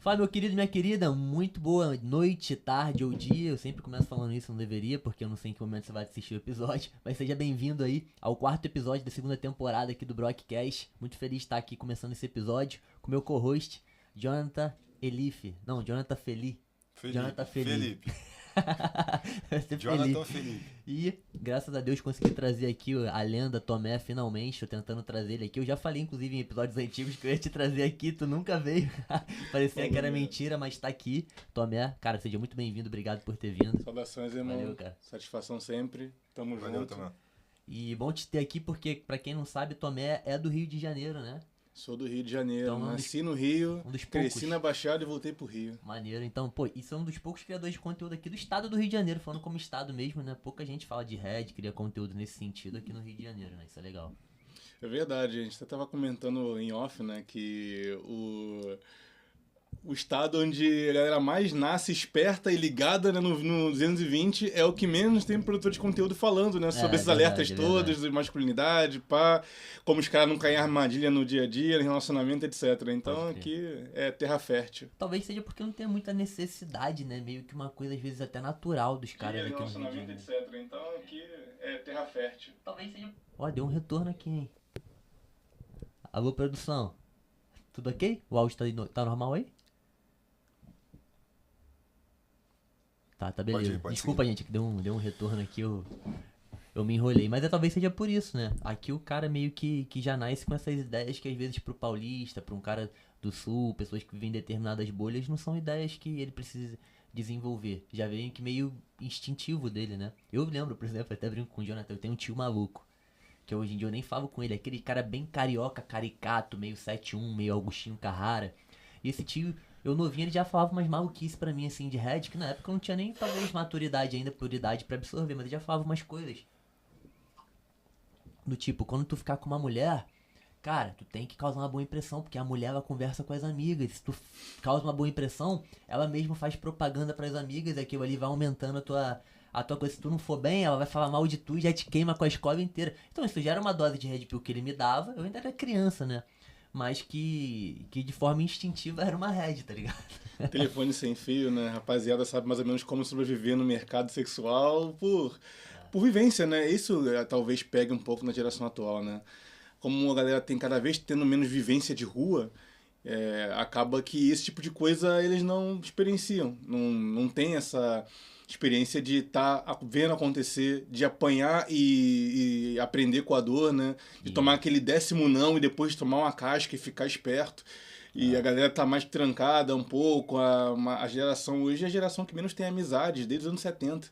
Fala, meu querido e minha querida, muito boa noite, tarde ou dia. Eu sempre começo falando isso, não deveria, porque eu não sei em que momento você vai assistir o episódio. Mas seja bem-vindo aí ao quarto episódio da segunda temporada aqui do Broadcast. Muito feliz de estar aqui começando esse episódio com meu co-host, Jonathan Elife. Não, Jonathan Feli. Jonathan Feli. Felipe. Vai ser Feli. Jonathan Felipe. E, graças a Deus, consegui trazer aqui a lenda Tomé finalmente. Tô tentando trazer ele aqui. Eu já falei, inclusive, em episódios antigos que eu ia te trazer aqui. Tu nunca veio. Parecia que era mentira, mas tá aqui. Tomé, cara, seja muito bem-vindo. Obrigado por ter vindo. Saudações, irmão. Valeu, cara. Satisfação sempre. Tamo Valeu, junto. Tomé. E bom te ter aqui porque, pra quem não sabe, Tomé é do Rio de Janeiro, né? Sou do Rio de Janeiro. Então, Nasci no Rio, um dos cresci poucos. na Baixada e voltei pro Rio. Maneiro. Então, pô, isso é um dos poucos criadores de conteúdo aqui do estado do Rio de Janeiro. Falando como estado mesmo, né? Pouca gente fala de Red, cria conteúdo nesse sentido aqui no Rio de Janeiro, né? Isso é legal. É verdade, a gente até tava comentando em off, né, que o estado onde a galera mais nasce esperta e ligada, né, no 220 é o que menos tem produtor de conteúdo falando, né? Sobre esses verdade, alertas todos, de masculinidade, pá, como os caras não caem em armadilha no dia a dia, no relacionamento, etc. Então Pode aqui é terra fértil. Talvez seja porque não tem muita necessidade, né? Meio que uma coisa, às vezes, até natural dos caras aqui no Rio de Janeiro. etc. Então aqui é terra fértil. Talvez seja... Ó, deu um retorno aqui, hein? Alô, produção. Tudo ok? O áudio tá normal aí? Tá beleza. Pode ir, Desculpa, gente, que deu um retorno aqui, eu me enrolei. Mas talvez seja por isso, né? Aqui o cara meio que já nasce com essas ideias que às vezes pro paulista, pra um cara do sul, pessoas que vivem em determinadas bolhas, não são ideias que ele precisa desenvolver. Já vem que meio instintivo dele, né? Eu lembro, por exemplo, até brinco com o Jonathan, eu tenho um tio maluco. Que hoje em dia eu nem falo com ele, aquele cara bem carioca, caricato, meio 7-1, meio Augustinho Carrara. E esse tio, eu novinho, ele já falava umas maluquices pra mim, assim, de Red, que na época eu não tinha nem, talvez, maturidade ainda, por idade pra absorver, mas ele já falava umas coisas. Do tipo, quando tu ficar com uma mulher, cara, tu tem que causar uma boa impressão, porque a mulher, ela conversa com as amigas. Se tu causa uma boa impressão, ela mesmo faz propaganda pras amigas, e aquilo ali vai aumentando a tua coisa. Se tu não for bem, ela vai falar mal de tu e já te queima com a escola inteira. Então isso já era uma dose de Red Pill que ele me dava, eu ainda era criança, né? Mas que de forma instintiva era uma Red, tá ligado? Telefone sem fio, né? Rapaziada sabe mais ou menos como sobreviver no mercado sexual por vivência, né? Isso talvez pegue um pouco na geração atual, né? Como a galera tem cada vez tendo menos vivência de rua, acaba que esse tipo de coisa eles não experienciam. Não tem essa experiência de estar vendo acontecer, de apanhar e aprender com a dor, né? De tomar aquele 10º não e depois tomar uma casca e ficar esperto. E a galera tá mais trancada um pouco. A geração hoje é a geração que menos tem amizades, desde os anos 70.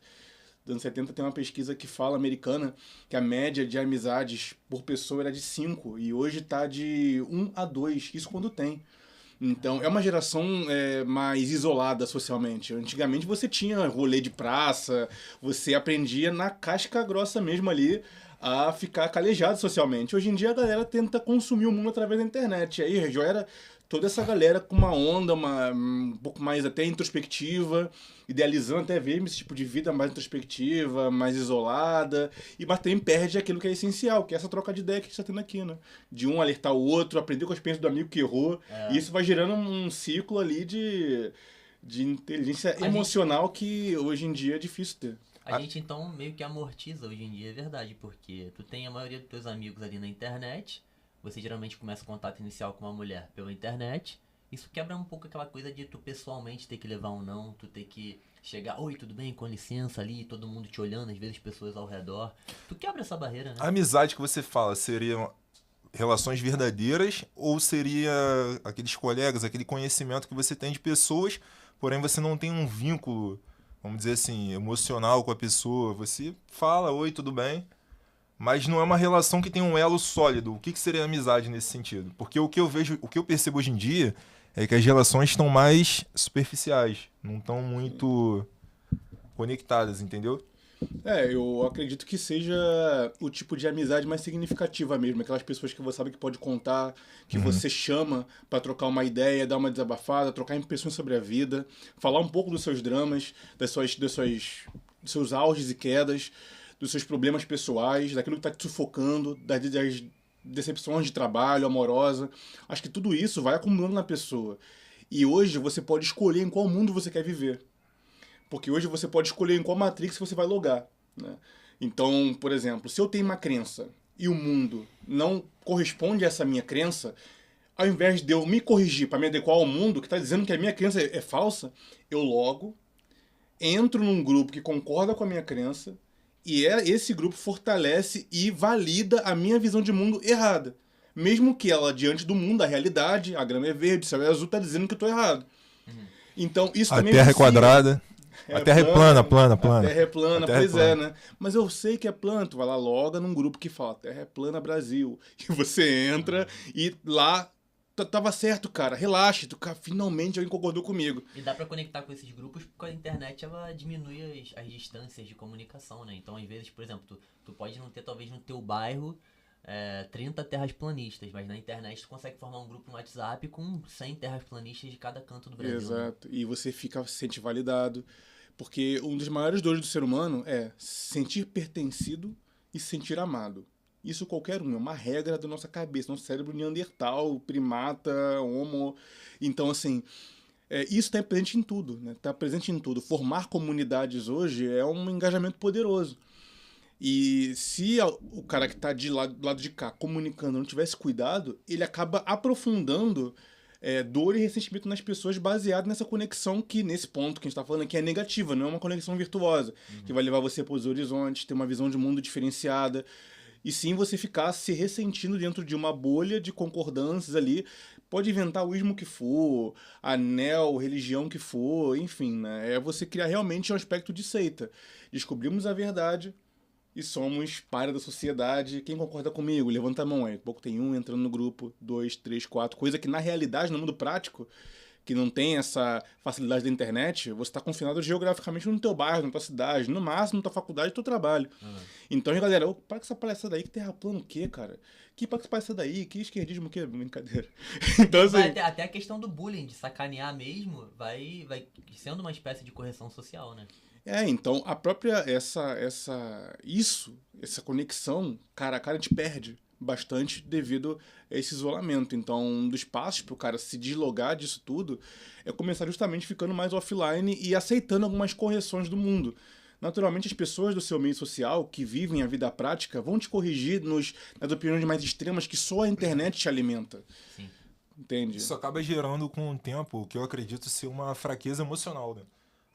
Nos anos 70 tem uma pesquisa que fala, americana, que a média de amizades por pessoa era de 5 e hoje tá de 1 a 2, isso quando tem. Então, é uma geração mais isolada socialmente. Antigamente você tinha rolê de praça, você aprendia na casca grossa mesmo ali a ficar calejado socialmente. Hoje em dia a galera tenta consumir o mundo através da internet. E aí já era toda essa galera com uma onda um pouco mais até introspectiva, idealizando até mesmo esse tipo de vida mais introspectiva, mais isolada, mas também perde aquilo que é essencial, que é essa troca de ideia que a gente está tendo aqui, né? De um alertar o outro, aprender com a experiência do amigo que errou, e isso vai gerando um ciclo ali de inteligência emocional que hoje em dia é difícil ter. A gente então meio que amortiza hoje em dia, é verdade, porque tu tem a maioria dos teus amigos ali na internet, você geralmente começa o contato inicial com uma mulher pela internet, isso quebra um pouco aquela coisa de tu pessoalmente ter que levar um não, tu ter que chegar, oi, tudo bem, com licença ali, todo mundo te olhando, às vezes pessoas ao redor, tu quebra essa barreira, né? A amizade que você fala seriam relações verdadeiras ou seria aqueles colegas, aquele conhecimento que você tem de pessoas, porém você não tem um vínculo, vamos dizer assim, emocional com a pessoa. Você fala, oi, tudo bem, mas não é uma relação que tem um elo sólido. O que seria amizade nesse sentido? Porque o que eu vejo, o que eu percebo hoje em dia é que as relações estão mais superficiais, não estão muito conectadas, entendeu? Eu acredito que seja o tipo de amizade mais significativa mesmo. Aquelas pessoas que você sabe que pode contar, que você chama pra trocar uma ideia, dar uma desabafada, trocar impressões sobre a vida, falar um pouco dos seus dramas, dos seus auges e quedas, dos seus problemas pessoais, daquilo que tá te sufocando, das decepções de trabalho, amorosa. Acho que tudo isso vai acumulando na pessoa. E hoje você pode escolher em qual mundo você quer viver. Porque hoje você pode escolher em qual Matrix você vai logar, né? Então, por exemplo, se eu tenho uma crença e o mundo não corresponde a essa minha crença, ao invés de eu me corrigir para me adequar ao mundo que está dizendo que a minha crença é falsa, eu logo entro num grupo que concorda com a minha crença e esse grupo fortalece e valida a minha visão de mundo errada. Mesmo que ela, diante do mundo, da realidade, a grama é verde, o céu é azul, está dizendo que eu estou errado. Então, isso A também Terra é vicia. quadrada. A Terra é plana. A Terra é plana, A Terra é pois plana. né? Mas eu sei que é plana. Tu vai lá, loga num grupo que fala Terra é plana, Brasil. E você entra e lá tava certo, cara. Relaxa, finalmente alguém concordou comigo. E dá pra conectar com esses grupos porque a internet ela diminui as distâncias de comunicação, né? Então, às vezes, por exemplo, tu pode não ter, talvez, no teu bairro 30 terraplanistas, mas na internet tu consegue formar um grupo no WhatsApp com 100 terraplanistas de cada canto do Brasil. Exato. E você se sente validado. Porque um dos maiores dores do ser humano é sentir pertencido e se sentir amado. Isso qualquer um, é uma regra da nossa cabeça, nosso cérebro neandertal, primata, homo. Então, assim, isso está presente em tudo, né? Está presente em tudo. Formar comunidades hoje é um engajamento poderoso. E se o cara que está do lado de cá comunicando não tivesse cuidado, ele acaba aprofundando dor e ressentimento nas pessoas baseado nessa conexão que, nesse ponto que a gente está falando aqui, é negativa, não é uma conexão virtuosa, que vai levar você para os horizontes, ter uma visão de mundo diferenciada, e sim você ficar se ressentindo dentro de uma bolha de concordâncias ali, pode inventar o ismo que for, anel, religião que for, enfim, né? É você criar realmente um aspecto de seita. Descobrimos a verdade e somos parte da sociedade. Quem concorda comigo? Levanta a mão aí. Pouco tem um entrando no grupo, 2, 3, 4. Coisa que na realidade, no mundo prático, que não tem essa facilidade da internet, você está confinado geograficamente no teu bairro, na tua cidade, no máximo na tua faculdade, no teu trabalho. Então, galera, para com essa palhaçada aí, que terra plana o quê, cara? Que para com essa palhaçada aí, que esquerdismo o quê? Brincadeira. Então, assim... Até a questão do bullying, de sacanear mesmo, vai sendo uma espécie de correção social, né? Então a própria essa conexão cara a cara a gente perde bastante devido a esse isolamento. Então um dos passos para o cara se deslogar disso tudo é começar justamente ficando mais offline e aceitando algumas correções do mundo. Naturalmente as pessoas do seu meio social que vivem a vida prática vão te corrigir nas opiniões mais extremas que só a internet te alimenta. Sim. Entende? Isso acaba gerando com o tempo o que eu acredito ser uma fraqueza emocional, né?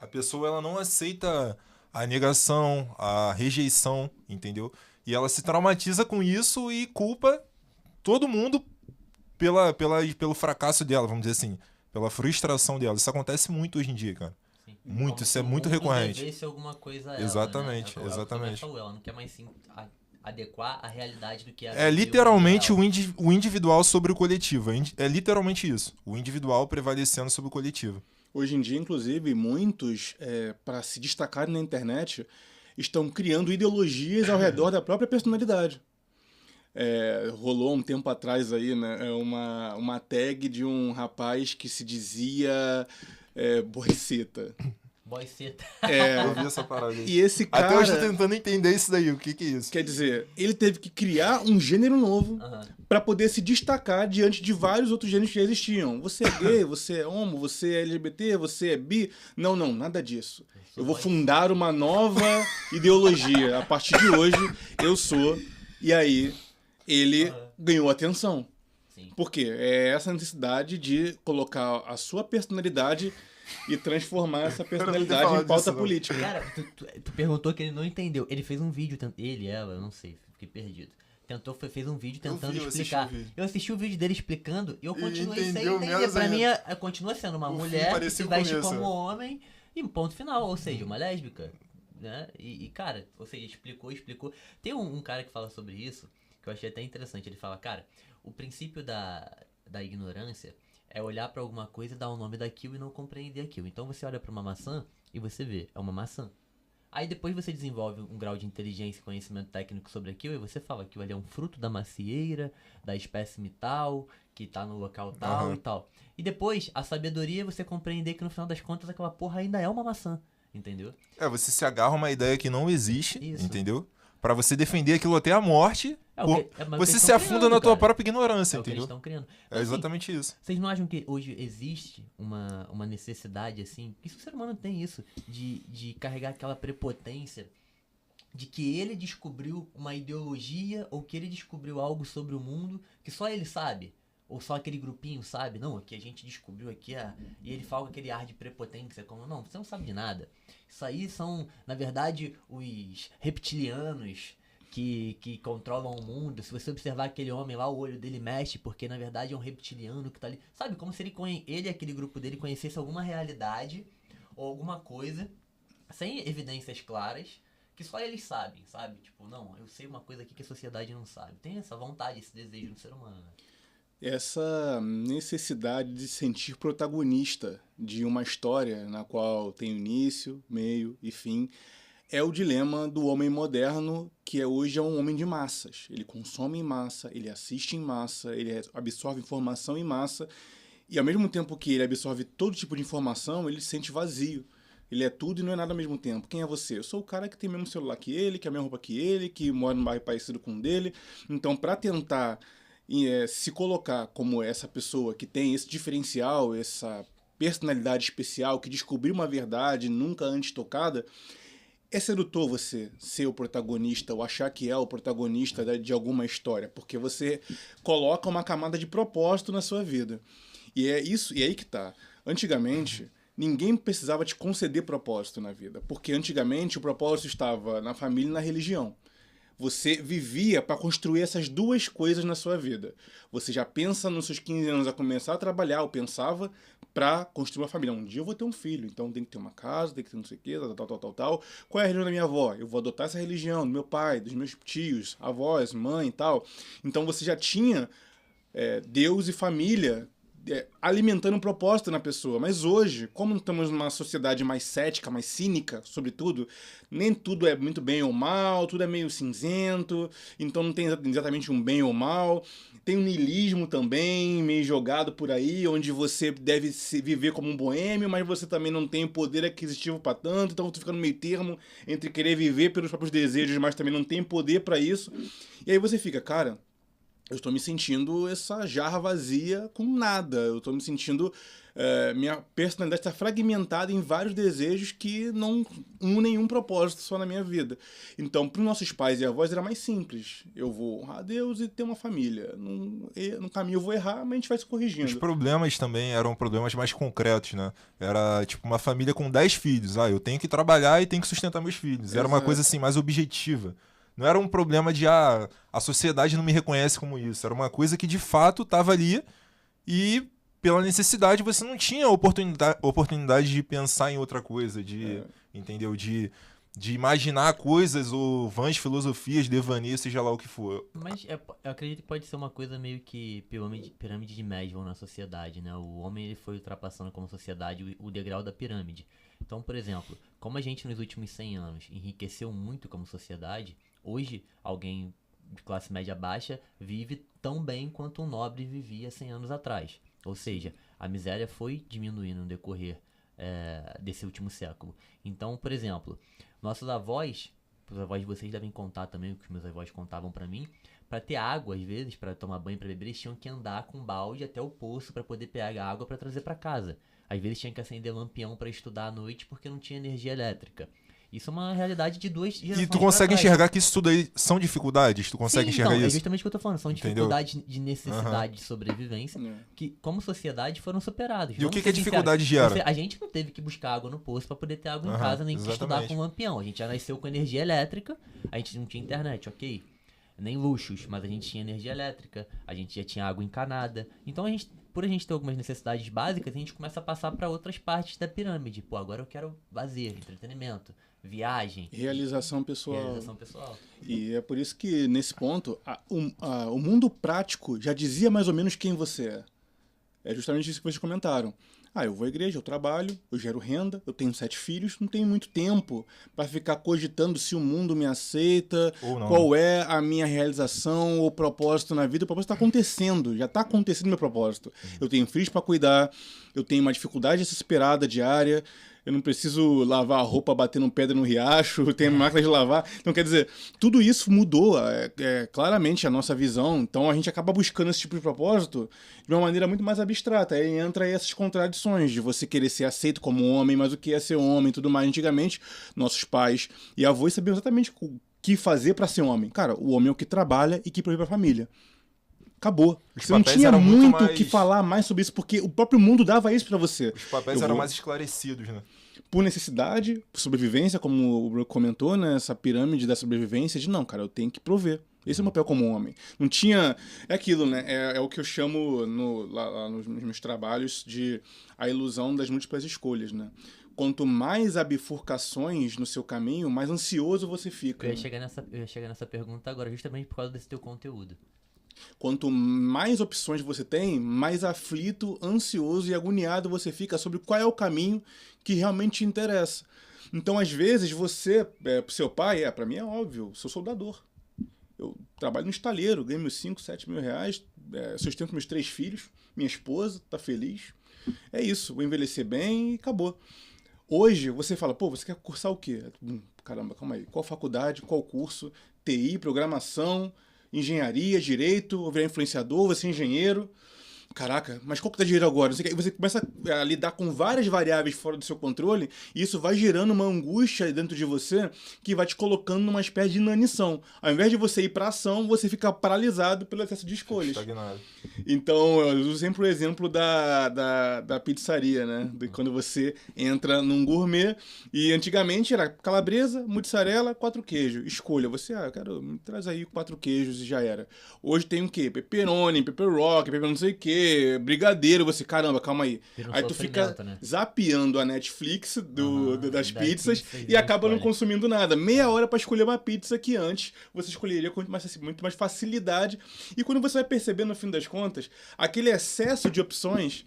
A pessoa ela não aceita a negação, a rejeição, entendeu? E ela se traumatiza com isso e culpa todo mundo pelo fracasso dela, vamos dizer assim, pela frustração dela. Isso acontece muito hoje em dia, cara. Sim. Muito, Como isso é se muito o mundo recorrente. devesse alguma coisa a ela, Exatamente, né? exatamente. Falou, ela não quer mais sim adequar a realidade do que É literalmente o individual sobre o coletivo. É literalmente isso. O individual prevalecendo sobre o coletivo. Hoje em dia, inclusive, muitos, para se destacarem na internet, estão criando ideologias ao redor da própria personalidade. Rolou um tempo atrás aí, né, uma tag de um rapaz que se dizia boiceta. Boiceta. Eu vi essa parada aí. E esse cara... Até hoje eu tô tentando entender isso daí, o que é isso? Quer dizer, ele teve que criar um gênero novo para poder se destacar diante de vários outros gêneros que já existiam. Você é gay, você é homo, você é LGBT, você é bi. Não, nada disso. Eu vou fundar uma nova ideologia. A partir de hoje, eu sou. E aí, ele ganhou atenção. Sim. Por quê? É essa necessidade de colocar a sua personalidade e transformar essa personalidade em pauta política. Cara, tu perguntou que ele não entendeu. Ele fez um vídeo, ela, eu não sei, fiquei perdido. Fez um vídeo tentando explicar. Eu assisti o vídeo dele explicando e eu continuei sem entender. Pra mim, continua sendo uma mulher que se veste como homem e ponto final. Ou seja, uma lésbica, né? E cara, ou seja, explicou. Tem um cara que fala sobre isso que eu achei até interessante. Ele fala, cara, o princípio da ignorância é olhar pra alguma coisa, dar o nome daquilo e não compreender aquilo. Então você olha pra uma maçã e você vê, é uma maçã. Aí depois você desenvolve um grau de inteligência e conhecimento técnico sobre aquilo e você fala que aquilo ali é um fruto da macieira, da espécime tal, que tá no local tal e tal. E depois, a sabedoria é você compreender que no final das contas aquela porra ainda é uma maçã, entendeu? Você se agarra a uma ideia que não existe, Isso. entendeu? pra você defender aquilo até a morte, É o que- é, mas você eles se tão afunda criando, na tua cara. própria ignorância, É o que eles entendeu? estão criando. É Mas, assim, exatamente isso. vocês não acham que hoje existe uma necessidade, assim, isso o ser humano tem isso, de carregar aquela prepotência de que ele descobriu uma ideologia ou que ele descobriu algo sobre o mundo que só ele sabe? Ou só aquele grupinho sabe? Não, aqui a gente descobriu aqui, e ele fala com aquele ar de prepotência, como, não, você não sabe de nada. Isso aí são, na verdade, os reptilianos que controlam o mundo. Se você observar aquele homem lá, o olho dele mexe, porque na verdade é um reptiliano que tá ali. Sabe, como se ele e aquele grupo dele conhecesse alguma realidade ou alguma coisa, sem evidências claras, que só eles sabem, sabe? Tipo, não, eu sei uma coisa aqui que a sociedade não sabe. Tem essa vontade, esse desejo no ser humano, né? Essa necessidade de se sentir protagonista de uma história na qual tem início, meio e fim, é o dilema do homem moderno, que hoje é um homem de massas. Ele consome em massa, ele assiste em massa, ele absorve informação em massa, e ao mesmo tempo que ele absorve todo tipo de informação, ele se sente vazio. Ele é tudo e não é nada ao mesmo tempo. Quem é você? Eu sou o cara que tem o mesmo celular que ele, que é a mesma roupa que ele, que mora num bairro parecido com o dele. Então, para tentar se colocar como essa pessoa que tem esse diferencial, essa personalidade especial, que descobriu uma verdade nunca antes tocada, é sedutor você ser o protagonista ou achar que é o protagonista de alguma história, porque você coloca uma camada de propósito na sua vida. E é isso, e é aí que tá. Antigamente, ninguém precisava te conceder propósito na vida, porque antigamente o propósito estava na família e na religião. Você vivia para construir essas duas coisas na sua vida. Você já pensa nos seus 15 anos a começar a trabalhar, ou pensava para construir uma família. Um dia eu vou ter um filho, então tem que ter uma casa, tem que ter não sei o quê, tal. Qual é a religião da minha avó? Eu vou adotar essa religião, do meu pai, dos meus tios, avós, mãe e tal. Então você já tinha Deus e família alimentando um propósito na pessoa. Mas hoje, como estamos numa sociedade mais cética, mais cínica, sobretudo, nem tudo é muito bem ou mal, tudo é meio cinzento, então não tem exatamente um bem ou mal. Tem um niilismo também, meio jogado por aí, onde você deve viver como um boêmio, mas você também não tem poder aquisitivo para tanto, então você fica no meio termo entre querer viver pelos próprios desejos, mas também não tem poder para isso. E aí você fica, cara, eu estou me sentindo essa jarra vazia com nada. Eu estou me sentindo... minha personalidade está fragmentada em vários desejos que não unem um propósito só na minha vida. Então, para os nossos pais e avós era mais simples. Eu vou honrar a Deus e ter uma família. No caminho eu vou errar, mas a gente vai se corrigindo. Os problemas também eram problemas mais concretos, né? Era tipo uma família com 10 filhos. Eu tenho que trabalhar e tenho que sustentar meus filhos. Era uma coisa assim mais objetiva. Não era um problema de a sociedade não me reconhece como isso. Era uma coisa que de fato estava ali e pela necessidade você não tinha oportunidade de pensar em outra coisa, entendeu? De imaginar coisas ou vãs filosofias, devaneio, seja lá o que for. Mas eu acredito que pode ser uma coisa meio que pirâmide de Maslow na sociedade, né? O homem ele foi ultrapassando como sociedade o degrau da pirâmide. Então, por exemplo, como a gente nos últimos 100 anos enriqueceu muito como sociedade, hoje alguém de classe média baixa vive tão bem quanto um nobre vivia 100 anos atrás. Ou seja, a miséria foi diminuindo no decorrer desse último século. Então, por exemplo, nossos avós, os avós de vocês devem contar também o que os meus avós contavam pra mim, para ter água, às vezes, para tomar banho, para beber, eles tinham que andar com balde até o poço para poder pegar água para trazer para casa. Às vezes tinha que acender lampião para estudar à noite porque não tinha energia elétrica. Isso é uma realidade de 2 gerações. E tu consegue enxergar que isso tudo aí são dificuldades? Tu consegue enxergar isso? É justamente o que eu tô falando. São dificuldades de necessidade de sobrevivência que, como sociedade, foram superadas. E o que a dificuldade gera? A gente não teve que buscar água no poço para poder ter água em casa, nem que estudar com lampião. A gente já nasceu com energia elétrica, a gente não tinha internet, ok? Nem luxos, mas a gente tinha energia elétrica, a gente já tinha água encanada. Então, por a gente ter algumas necessidades básicas, a gente começa a passar para outras partes da pirâmide. Pô, agora eu quero lazer, entretenimento, viagem. Realização pessoal. Realização pessoal. E é por isso que, nesse ponto, o mundo prático já dizia mais ou menos quem você é. É justamente isso que vocês comentaram. Eu vou à igreja, eu trabalho, eu gero renda, eu tenho 7 filhos, não tenho muito tempo para ficar cogitando se o mundo me aceita, qual é a minha realização ou propósito na vida. O propósito está acontecendo, já está acontecendo o meu propósito. Eu tenho filhos para cuidar, eu tenho uma dificuldade desesperada diária, eu não preciso lavar a roupa batendo pedra no riacho, tem máquina de lavar. Então, quer dizer, tudo isso mudou claramente a nossa visão. Então, a gente acaba buscando esse tipo de propósito de uma maneira muito mais abstrata. Aí entra aí essas contradições de você querer ser aceito como homem, mas o que é ser homem e tudo mais. Antigamente, nossos pais e avós sabiam exatamente o que fazer para ser homem. Cara, o homem é o que trabalha e que provê para a família. Acabou. Os Você não papéis tinha eram muito muito o mais- que falar mais sobre isso, porque o próprio mundo dava isso pra você. Os papéis Eu eram vou- mais esclarecidos, né? Por necessidade, por sobrevivência, como o Bruno comentou, né? Essa pirâmide da sobrevivência de não, cara, eu tenho que prover. Esse é o meu papel como homem. Não tinha. É aquilo, né? É o que eu chamo lá nos meus trabalhos de a ilusão das múltiplas escolhas, né? Quanto mais há bifurcações no seu caminho, mais ansioso você fica. Eu ia chegar nessa pergunta agora, justamente por causa desse teu conteúdo. Quanto mais opções você tem, mais aflito, ansioso e agoniado você fica sobre qual é o caminho que realmente te interessa. Então, às vezes, você, pro seu pai, pra mim é óbvio, sou soldador. Eu trabalho no estaleiro, ganho meus 5, 7 mil reais, sustento meus 3 filhos, minha esposa tá feliz. É isso, vou envelhecer bem e acabou. Hoje, você fala, pô, você quer cursar o quê? Caramba, calma aí. Qual faculdade, qual curso? TI, programação, engenharia, direito, vou virar influenciador, vou ser engenheiro. Caraca, mas qual que tá dinheiro agora? Você começa a lidar com várias variáveis fora do seu controle e isso vai gerando uma angústia dentro de você que vai te colocando numa espécie de inanição. Ao invés de você ir pra ação, você fica paralisado pelo excesso de escolhas. Estagnado. Então, eu uso sempre o exemplo da pizzaria, né? De quando você entra num gourmet e antigamente era calabresa, mussarela, 4 queijos. Escolha. Você, me traz aí 4 queijos e já era. Hoje tem o quê? Pepperoni, pepperrock, pepper não sei o quê, brigadeiro. Você, caramba, calma aí. Vira um Aí tu fica sofrimento, né? zapeando a Netflix das pizzas pizza e acaba não escolhe. consumindo nada. Meia hora pra escolher uma pizza que antes você escolheria com muito mais facilidade. E quando você vai perceber, no fim das contas, aquele excesso de opções,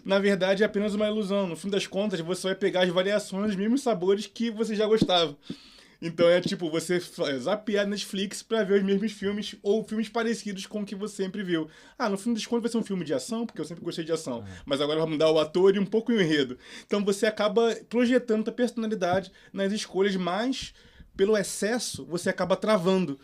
na verdade, é apenas uma ilusão. No fim das contas, você vai pegar as variações dos mesmos sabores que você já gostava. Então é tipo, você zapear a Netflix pra ver os mesmos filmes ou filmes parecidos com o que você sempre viu. No fim das contas vai ser um filme de ação, porque eu sempre gostei de ação. Mas agora vai mudar o ator e um pouco o enredo. Então você acaba projetando a personalidade nas escolhas, mas pelo excesso você acaba travando.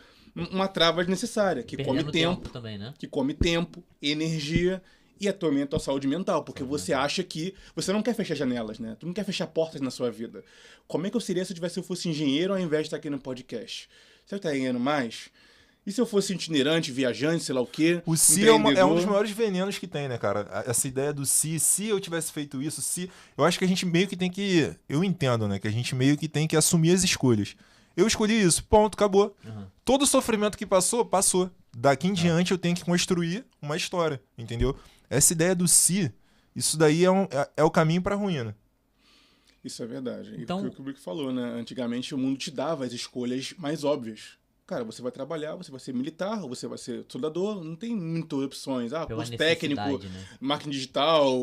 Uma trava desnecessária, que come Perdendo tempo, também, né? que come tempo, energia e atormenta a sua mental, porque você acha que você não quer fechar janelas, né? Tu não quer fechar portas na sua vida. Como é que eu seria se eu fosse engenheiro ao invés de estar aqui no podcast? Será que tá ganhando mais? E se eu fosse itinerante, viajante, sei lá o quê? O se é um dos empreendedor? maiores venenos que tem, né, cara? Essa ideia do se eu tivesse feito isso, se... Eu acho que a gente meio que tem que... Eu entendo, né? Que a gente meio que tem que assumir as escolhas. Eu escolhi isso, ponto, acabou. Uhum. Todo o sofrimento que passou, passou. Daqui em diante eu tenho que construir uma história, entendeu? Essa ideia do se, isso daí é o caminho pra ruína. Isso é verdade. Então- E o que o Brick falou, né? Antigamente o mundo te dava as escolhas mais óbvias. Cara, você vai trabalhar, você vai ser militar, você vai ser soldador, não tem muitas opções. Pela Curso técnico, necessidade, né? marketing digital,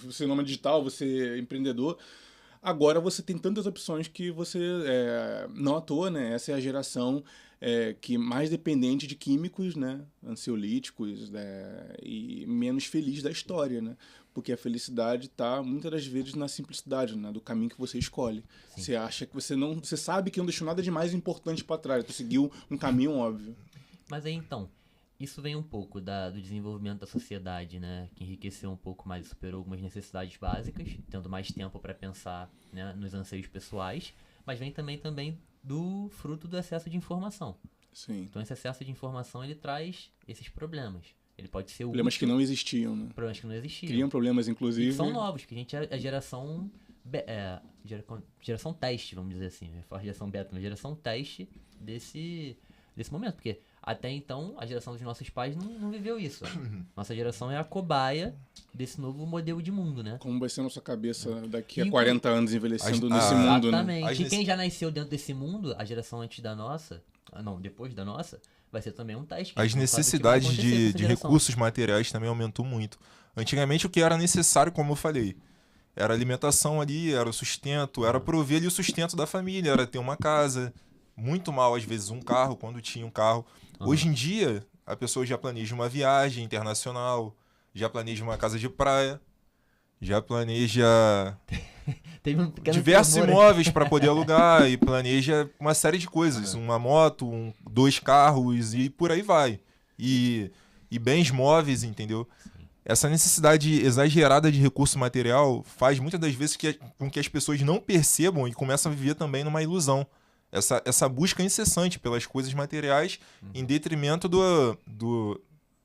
você nome digital, você empreendedor. Agora você tem tantas opções que você, não à toa, né? Essa é a geração que mais dependente de químicos, né? Ansiolíticos, e menos feliz da história, né? Porque a felicidade está muitas das vezes na simplicidade, né? Do caminho que você escolhe. Sim. Você acha que você sabe que não deixou nada de mais importante para trás, tu seguiu um caminho óbvio. Mas aí então, isso vem um pouco do desenvolvimento da sociedade, né? Que enriqueceu um pouco mais e superou algumas necessidades básicas, tendo mais tempo para pensar, né, nos anseios pessoais, mas vem também do fruto do excesso de informação. Sim. Então esse excesso de informação ele traz esses problemas. Ele pode ser Problemas que não existiam, né? problemas que não existiam. Criam problemas, E inclusive. que são novos, que a gente é a geração geração teste, vamos dizer assim. A geração beta, mas geração teste desse momento, porque até então a geração dos nossos pais não viveu isso. Nossa geração é a cobaia desse novo modelo de mundo, né? Como vai ser a nossa cabeça daqui a Inclu- 40 anos envelhecendo As- nesse ah, mundo, né? Exatamente. As E quem já nasceu dentro desse mundo, a geração antes da nossa, depois da nossa, vai ser também um teste. que a As gente não sabe o que vai necessidades acontecer com essa de geração. recursos materiais também aumentou muito. Antigamente o que era necessário, como eu falei, era alimentação ali, era o sustento, era prover ali o sustento da família, era ter uma casa, muito mal às vezes um carro, quando tinha um carro. Hoje em dia, a pessoa já planeja uma viagem internacional, já planeja uma casa de praia, já planeja Teve um pequeno diversos tremor, né? imóveis para poder alugar e planeja uma série de coisas. Uma moto, 2 carros e por aí vai. E bens móveis, entendeu? Essa necessidade exagerada de recurso material faz muitas das vezes com que as pessoas não percebam e começam a viver também numa ilusão. Essa busca incessante pelas coisas materiais em detrimento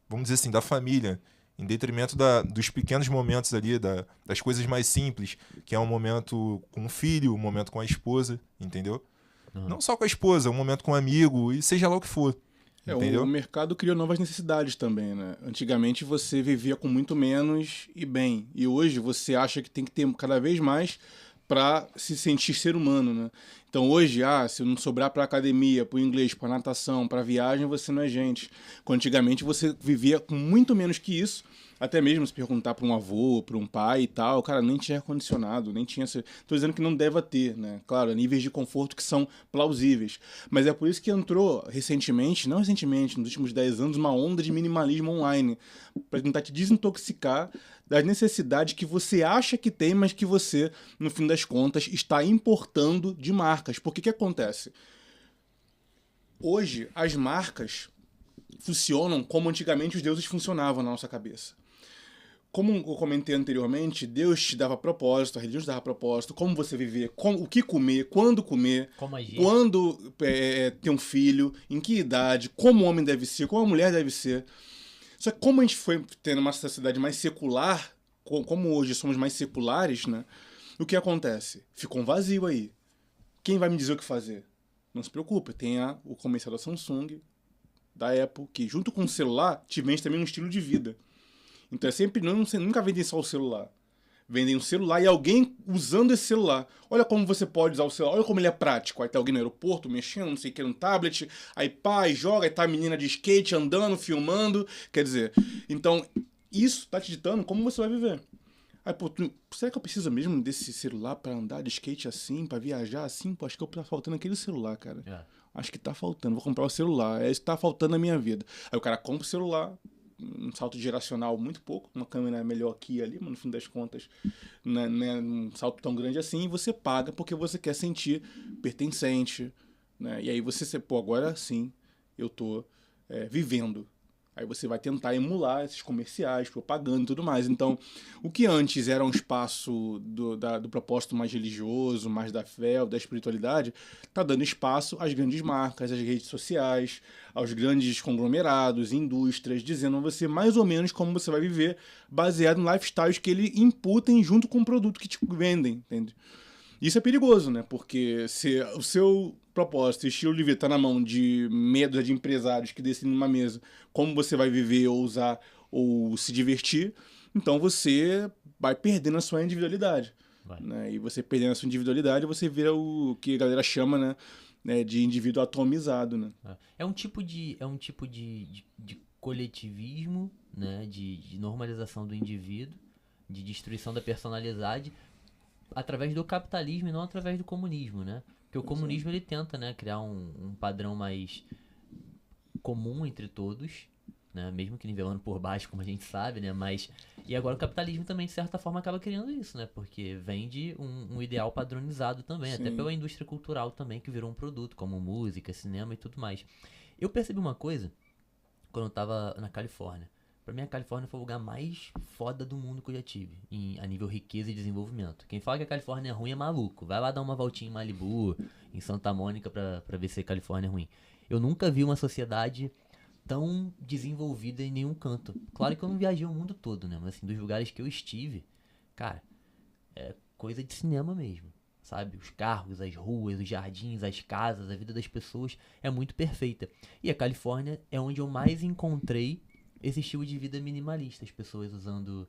vamos dizer assim, da família, em detrimento dos pequenos momentos ali, das coisas mais simples, que é um momento com o filho, um momento com a esposa, entendeu? Não só com a esposa, um momento com um amigo, e seja lá o que for. Entendeu? O mercado criou novas necessidades também, né? Antigamente você vivia com muito menos e bem. E hoje você acha que tem que ter cada vez mais para se sentir ser humano, né? Então hoje, se não sobrar para academia, para o inglês, para natação, para viagem, você não é gente. Quando antigamente você vivia com muito menos que isso. Até mesmo se perguntar para um avô, para um pai e tal, cara, nem tinha ar-condicionado, nem tinha... Tô dizendo que não deva ter, né? Claro, níveis de conforto que são plausíveis. Mas é por isso que entrou recentemente, não recentemente, nos últimos 10 anos, uma onda de minimalismo online, para tentar te desintoxicar das necessidades que você acha que tem, mas que você, no fim das contas, está importando de marcas. Porque o que acontece? Hoje, as marcas funcionam como antigamente os deuses funcionavam na nossa cabeça. Como eu comentei anteriormente, Deus te dava propósito, a religião te dava propósito, como você viver, o que comer, Como agir. quando ter um filho, em que idade, como o homem deve ser, como a mulher deve ser. Só que como a gente foi tendo uma sociedade mais secular, como hoje somos mais seculares, né? O que acontece? Ficou um vazio aí. Quem vai me dizer o que fazer? Não se preocupe, tem o comercial da Samsung, da Apple, que junto com o celular te vende também um estilo de vida. Então é sempre, nunca vendem só o celular. Vendem um celular e alguém usando esse celular. Olha como você pode usar o celular, olha como ele é prático. Aí tá alguém no aeroporto mexendo, não sei o que, no tablet. Aí pá, joga, aí tá a menina de skate andando, filmando. Quer dizer, então isso tá te ditando como você vai viver. Aí, pô, será que eu preciso mesmo desse celular pra andar de skate assim, pra viajar assim? Pô, acho que tá faltando aquele celular, cara. Acho que tá faltando, vou comprar o celular. É isso que tá faltando na minha vida. Aí o cara compra o celular, um salto geracional muito pouco, uma câmera melhor aqui e ali, mas no fim das contas não é um salto tão grande assim, e você paga porque você quer sentir pertencente, né? E aí você, pô, agora sim eu tô vivendo. Aí você vai tentar emular esses comerciais, propaganda e tudo mais. Então, o que antes era um espaço do propósito mais religioso, mais da fé, da espiritualidade, tá dando espaço às grandes marcas, às redes sociais, aos grandes conglomerados, indústrias, dizendo a você mais ou menos como você vai viver, baseado em lifestyles que ele imputem junto com o produto que te vendem, entende? Isso é perigoso, né? Porque se o seu propósito e estilo de vida está na mão de medos de empresários que decidem numa mesa como você vai viver ou usar ou se divertir, então você vai perdendo a sua individualidade. Né? E você perdendo a sua individualidade, você vira o que a galera chama, né, de indivíduo atomizado. Né? É um tipo de coletivismo, né? De normalização do indivíduo, de destruição da personalidade, através do capitalismo e não através do comunismo, né? Porque o comunismo ele tenta, né, criar um padrão mais comum entre todos, né? Mesmo que nivelando por baixo, como a gente sabe, né? E agora o capitalismo também, de certa forma, acaba criando isso, né? Porque vende um ideal padronizado também, Sim. até pela indústria cultural também, que virou um produto, como música, cinema e tudo mais. Eu percebi uma coisa quando eu tava na Califórnia. Pra mim, a Califórnia foi o lugar mais foda do mundo que eu já tive, a nível riqueza e desenvolvimento. Quem fala que a Califórnia é ruim é maluco. Vai lá dar uma voltinha em Malibu, em Santa Mônica, pra ver se a Califórnia é ruim. Eu nunca vi uma sociedade tão desenvolvida em nenhum canto. Claro que eu não viajei o mundo todo, né? Mas assim, dos lugares que eu estive, cara, é coisa de cinema mesmo. Sabe? Os carros, as ruas, os jardins, as casas, a vida das pessoas é muito perfeita. E a Califórnia é onde eu mais encontrei esse estilo de vida minimalista, as pessoas usando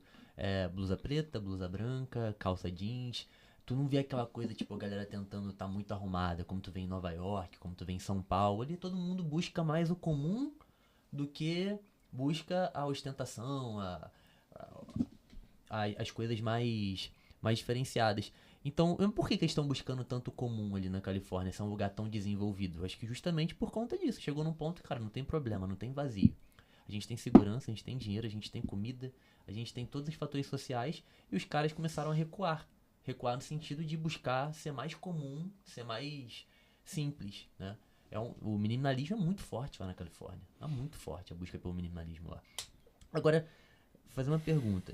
blusa preta, blusa branca, calça jeans. Tu não vê aquela coisa, tipo, a galera tentando estar muito arrumada, como tu vê em Nova York, como tu vê em São Paulo. Ali todo mundo busca mais o comum do que busca a ostentação, as coisas mais diferenciadas. Então, por que eles estão buscando tanto comum ali na Califórnia, se é um lugar tão desenvolvido? Acho que justamente por conta disso. Chegou num ponto, cara, não tem problema, não tem vazio. A gente tem segurança, a gente tem dinheiro, a gente tem comida, a gente tem todos os fatores sociais, e os caras começaram a recuar recuar no sentido de buscar ser mais comum, ser mais simples, né? O minimalismo é muito forte lá na Califórnia. É muito forte a busca pelo minimalismo lá. Agora, fazer uma pergunta.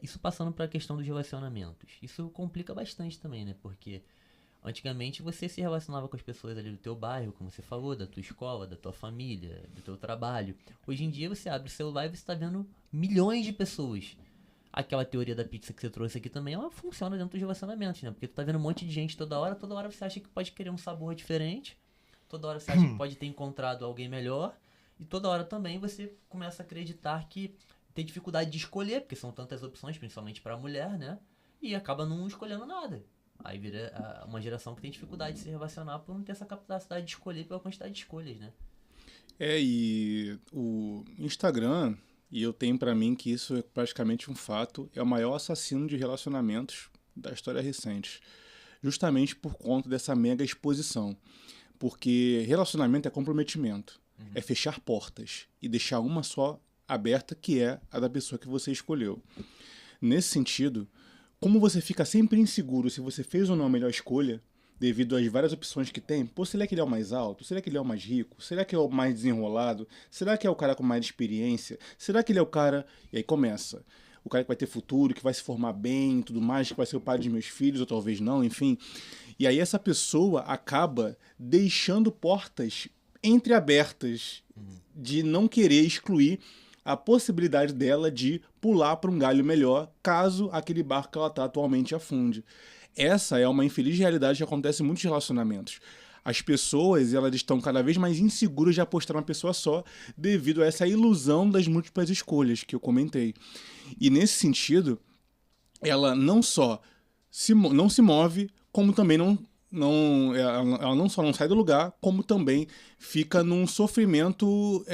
Isso passando para a questão dos relacionamentos. Isso complica bastante também, né? Porque antigamente você se relacionava com as pessoas ali do teu bairro, como você falou, da tua escola, da tua família, do teu trabalho. Hoje em dia você abre o celular e você está vendo milhões de pessoas. Aquela teoria da pizza que você trouxe aqui também, ela funciona dentro dos relacionamentos, né? Porque tu tá vendo um monte de gente toda hora você acha que pode querer um sabor diferente, toda hora você acha que pode ter encontrado alguém melhor, e toda hora também você começa a acreditar que tem dificuldade de escolher, porque são tantas opções, principalmente pra mulher, né? E acaba não escolhendo nada. Aí vira uma geração que tem dificuldade de se relacionar por não ter essa capacidade de escolher pela quantidade de escolhas, né? E o Instagram, e eu tenho pra mim que isso é praticamente um fato, é o maior assassino de relacionamentos da história recente. Justamente por conta dessa mega exposição. Porque relacionamento é comprometimento. É fechar portas e deixar uma só aberta, que é a da pessoa que você escolheu. Nesse sentido, como você fica sempre inseguro se você fez ou não a melhor escolha, devido às várias opções que tem, será que ele é o mais alto? Será que ele é o mais rico? Será que é o mais desenrolado? Será que é o cara com mais experiência? Será que ele é o cara... E aí começa. O cara que vai ter futuro, que vai se formar bem e tudo mais, que vai ser o pai dos meus filhos, ou talvez não, enfim. E aí essa pessoa acaba deixando portas entreabertas de não querer excluir a possibilidade dela de pular para um galho melhor, caso aquele barco que ela está atualmente afunde. Essa é uma infeliz realidade que acontece em muitos relacionamentos. As pessoas, elas estão cada vez mais inseguras de apostar numa pessoa só, devido a essa ilusão das múltiplas escolhas que eu comentei. E nesse sentido, ela não só não se move, como também ela não só não sai do lugar, como também fica num sofrimento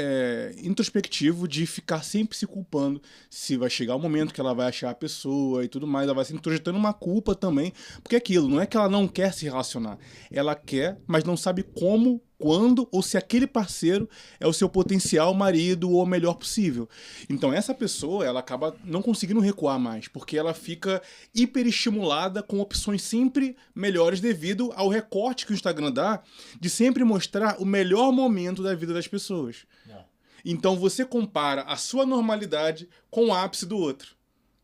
introspectivo de ficar sempre se culpando se vai chegar o momento que ela vai achar a pessoa e tudo mais, ela vai se introjetando uma culpa também, porque aquilo, não é que ela não quer se relacionar, ela quer, mas não sabe como, quando ou se aquele parceiro é o seu potencial marido ou o melhor possível. Então essa pessoa, ela acaba não conseguindo recuar mais, porque ela fica hiperestimulada com opções sempre melhores devido ao recorte que o Instagram dá de sempre mostrar o melhor momento da vida das pessoas. Então você compara a sua normalidade com o ápice do outro.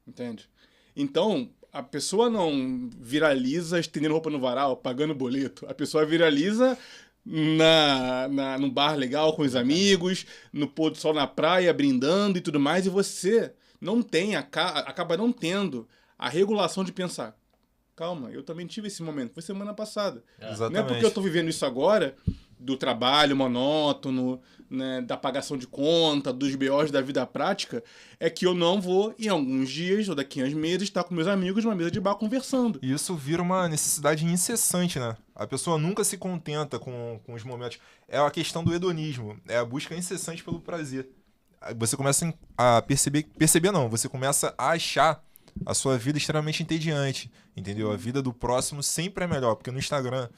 Entende? Então a pessoa não viraliza estendendo roupa no varal, pagando boleto. A pessoa viraliza num bar legal com os amigos, no pôr do sol na praia, brindando e tudo mais, e você não tem, acaba não tendo a regulação de pensar, calma, eu também tive esse momento, foi semana passada. Exatamente. Não é porque eu tô vivendo isso agora, do trabalho monótono, né, da pagação de conta, dos BOs da vida prática, é que eu não vou, em alguns dias ou daqui a uns meses, estar com meus amigos numa mesa de bar conversando. E isso vira uma necessidade incessante, né? A pessoa nunca se contenta com os momentos. É a questão do hedonismo, é a busca incessante pelo prazer. Você começa a perceber não, você começa a achar a sua vida extremamente entediante, entendeu? A vida do próximo sempre é melhor, porque no Instagram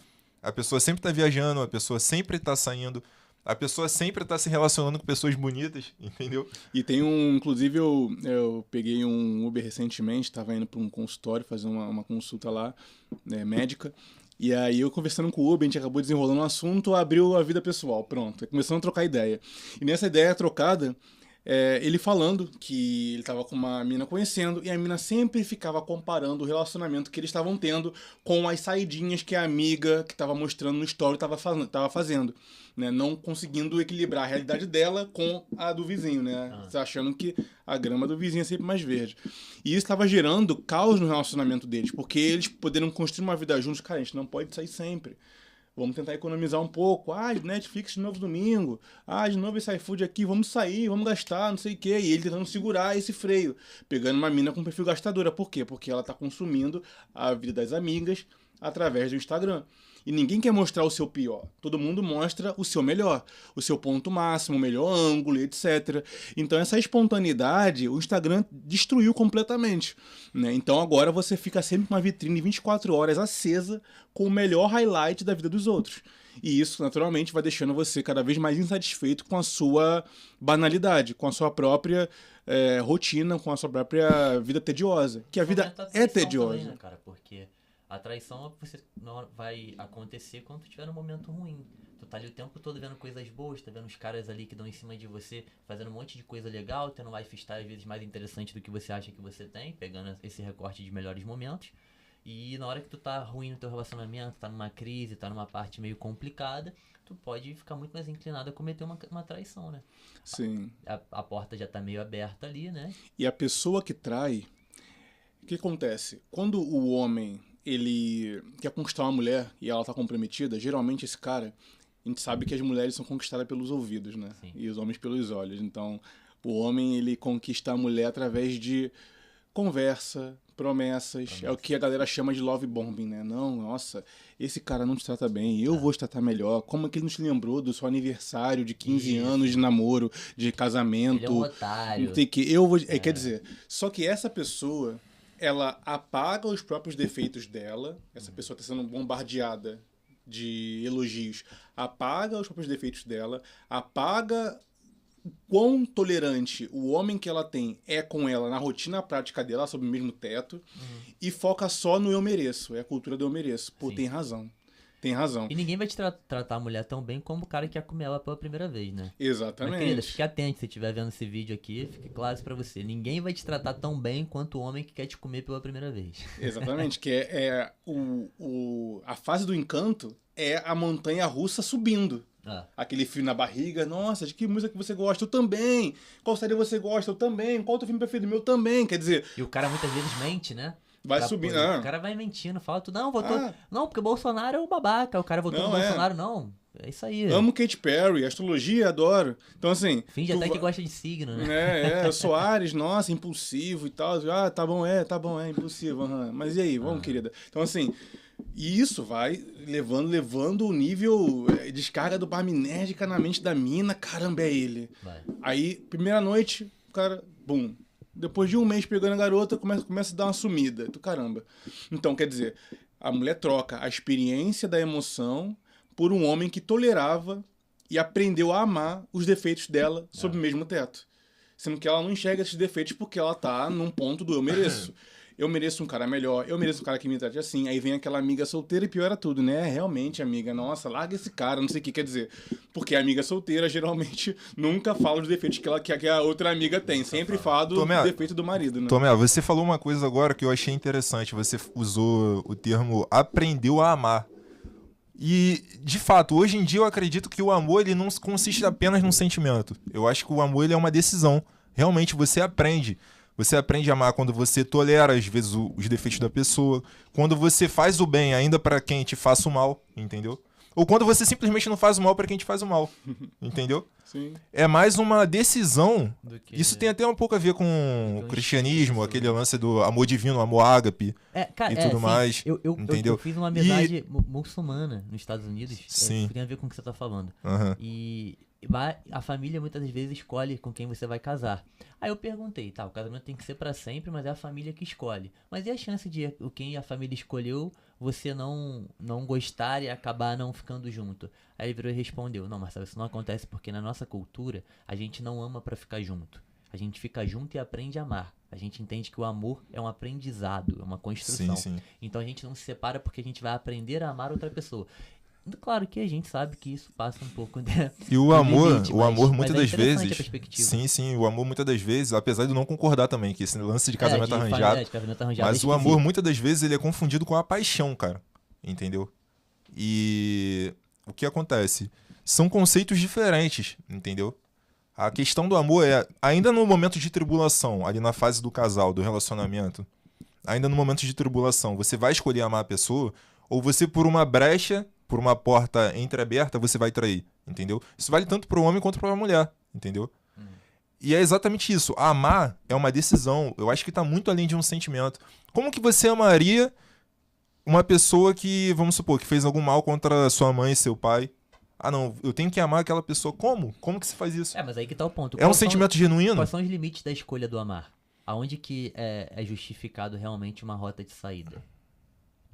a pessoa sempre tá viajando, a pessoa sempre tá saindo, a pessoa sempre tá se relacionando com pessoas bonitas, entendeu? E tem inclusive eu peguei um Uber recentemente, estava indo para um consultório fazer uma consulta lá, médica, e aí eu conversando com o Uber, a gente acabou desenrolando um assunto, abriu a vida pessoal, pronto, começando a trocar ideia. E nessa ideia trocada, ele falando que ele estava com uma mina conhecendo e a mina sempre ficava comparando o relacionamento que eles estavam tendo com as saidinhas que a amiga que estava mostrando no story estava fazendo, né? Não conseguindo equilibrar a realidade dela com a do vizinho, né? Achando que a grama do vizinho é sempre mais verde. E isso estava gerando caos no relacionamento deles, porque eles poderiam construir uma vida juntos. Cara, a gente não pode sair sempre. Vamos tentar economizar um pouco. Netflix de novo domingo. De novo esse iFood aqui. Vamos sair, vamos gastar, não sei o quê. E ele tentando segurar esse freio. Pegando uma mina com perfil gastadora. Por quê? Porque ela está consumindo a vida das amigas através do Instagram. E ninguém quer mostrar o seu pior. Todo mundo mostra o seu melhor. O seu ponto máximo, o melhor ângulo, etc. Então essa espontaneidade, o Instagram destruiu completamente, né? Então agora você fica sempre com uma vitrine 24 horas acesa com o melhor highlight da vida dos outros. E isso, naturalmente, vai deixando você cada vez mais insatisfeito com a sua banalidade, com a sua própria rotina, com a sua própria vida tediosa. Que a vida é tediosa. Também, né, cara? Porque a traição você não vai acontecer quando tu estiver num momento ruim. Tu tá ali o tempo todo vendo coisas boas, tá vendo os caras ali que dão em cima de você, fazendo um monte de coisa legal, tendo um lifestyle às vezes mais interessante do que você acha que você tem, pegando esse recorte de melhores momentos. E na hora que tu tá ruim no teu relacionamento, tá numa crise, tá numa parte meio complicada, tu pode ficar muito mais inclinado a cometer uma traição, né? Sim. A porta já tá meio aberta ali, né? E a pessoa que trai, o que acontece? Quando o homem, ele quer conquistar uma mulher e ela tá comprometida, geralmente esse cara, a gente sabe que as mulheres são conquistadas pelos ouvidos, né? Sim. E os homens pelos olhos. Então, o homem, ele conquista a mulher através de conversa, promessas. É o que a galera chama de love bombing, né? Não, nossa, esse cara não te trata bem, eu vou te tratar melhor. Como é que ele não te lembrou do seu aniversário de 15 anos de namoro, de casamento? Ele é um otário. Tem que eu vou, quer dizer, só que essa pessoa, ela apaga os próprios defeitos dela. Essa pessoa está sendo bombardeada de elogios. Apaga os próprios defeitos dela, apaga quão tolerante o homem que ela tem é com ela na rotina prática dela, sob o mesmo teto, e foca só no eu mereço. É a cultura do eu mereço. Pô, Sim. tem razão. Tem razão. E ninguém vai te tratar a mulher tão bem como o cara que ia comer ela pela primeira vez, né? Mas, Exatamente. querida, fique atento, se estiver vendo esse vídeo aqui, fique claro isso pra você. Ninguém vai te tratar tão bem quanto o homem que quer te comer pela primeira vez. Exatamente, que a fase do encanto é a montanha russa subindo. Ah, Aquele frio na barriga, nossa, de que música que você gosta? Eu também. Qual série você gosta? Eu também. Qual o teu filme preferido? Meu também. Quer dizer, e o cara muitas vezes mente, né? vai Pra subindo. poder- O cara vai mentindo, fala tudo, não, votou. Não, porque o Bolsonaro é o babaca. O cara votou Não, no Bolsonaro, não. É isso aí. Amo Katy Perry, astrologia, adoro. Então, assim. Finge tu até que vai- gosta de signo, né? eu sou Ares, nossa, impulsivo e tal. Ah, tá bom, impulsivo. Aham. Mas e aí, vamos, querida? Então, assim, e isso vai levando o nível descarga dopaminérgica na mente da mina. Caramba, é ele. Vai. Aí, primeira noite, o cara, bum. Depois de um mês pegando a garota, começa a dar uma sumida. Tu, caramba. Então, quer dizer, a mulher troca a experiência da emoção por um homem que tolerava e aprendeu a amar os defeitos dela sob o mesmo teto. Sendo que ela não enxerga esses defeitos porque ela tá num ponto do eu mereço. Eu mereço um cara melhor, eu mereço um cara que me trate assim. Aí vem aquela amiga solteira e piora tudo, né? Realmente, amiga, nossa, larga esse cara, não sei o que quer dizer. Porque a amiga solteira geralmente nunca fala os defeitos que a outra amiga tem. Sempre fala do Tomé, defeito do marido, né? Tomé, você falou uma coisa agora que eu achei interessante. Você usou o termo aprendeu a amar. E, de fato, hoje em dia eu acredito que o amor ele não consiste apenas num sentimento. Eu acho que o amor ele é uma decisão. Realmente você aprende. Você aprende a amar quando você tolera, às vezes, os defeitos da pessoa. Quando você faz o bem ainda para quem te faça o mal, entendeu? Ou quando você simplesmente não faz o mal para quem te faz o mal, entendeu? Sim. É mais uma decisão. Do que- Isso tem até um pouco a ver com do o que cristianismo, isso, aquele lance do amor divino, amor ágape. Cara, e tudo sim, mais, eu entendeu? fiz uma amizade muçulmana nos Estados Unidos. Sim. Tem a ver com o que você tá falando. Aham. E a família muitas das vezes escolhe com quem você vai casar. Aí eu perguntei, tá, o casamento tem que ser pra sempre, mas é a família que escolhe. Mas e a chance de quem a família escolheu você não gostar e acabar não ficando junto? Aí ele virou e respondeu, não, Marcelo, isso não acontece porque na nossa cultura a gente não ama pra ficar junto. A gente fica junto e aprende a amar. A gente entende que o amor é um aprendizado, é uma construção. Sim, sim. Então a gente não se separa porque a gente vai aprender a amar outra pessoa. Claro que a gente sabe que isso passa um pouco E o do amor, limite, o mas- amor mas muitas é das interessante vezes. a perspectiva. Sim, o amor muitas das vezes, apesar de eu não concordar também, que esse lance de casamento arranjado. De casamento arranjado Mas é o amor, esquisito. muitas das vezes, ele é confundido com a paixão, cara. Entendeu? E o que acontece? São conceitos diferentes, entendeu? A questão do amor é, ainda no momento de tribulação, ali na fase do casal, do relacionamento, ainda no momento de tribulação, você vai escolher amar a pessoa, ou você, por uma brecha, por uma porta entreaberta, você vai trair, entendeu? Isso vale tanto para o homem quanto para a mulher, entendeu? E é exatamente isso. Amar é uma decisão. Eu acho que tá muito além de um sentimento. Como que você amaria uma pessoa que, vamos supor, que fez algum mal contra sua mãe e seu pai? Ah, não, eu tenho que amar aquela pessoa. Como? Como que se faz isso? Mas aí que tá o ponto. É um sentimento genuíno? Quais são os limites da escolha do amar? Aonde que é justificado realmente uma rota de saída?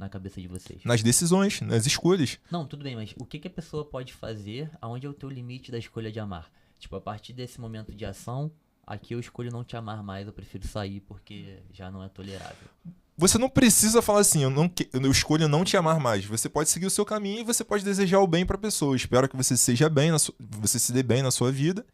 na cabeça de vocês? Nas decisões, nas escolhas. Não, tudo bem, mas o que que a pessoa pode fazer? Aonde é o teu limite da escolha de amar? Tipo, a partir desse momento de ação, aqui eu escolho não te amar mais, eu prefiro sair porque já não é tolerável. Você não precisa falar assim, eu escolho não te amar mais. Você pode seguir o seu caminho e você pode desejar o bem pra pessoa. Espero que você seja bem, você se dê bem na sua vida.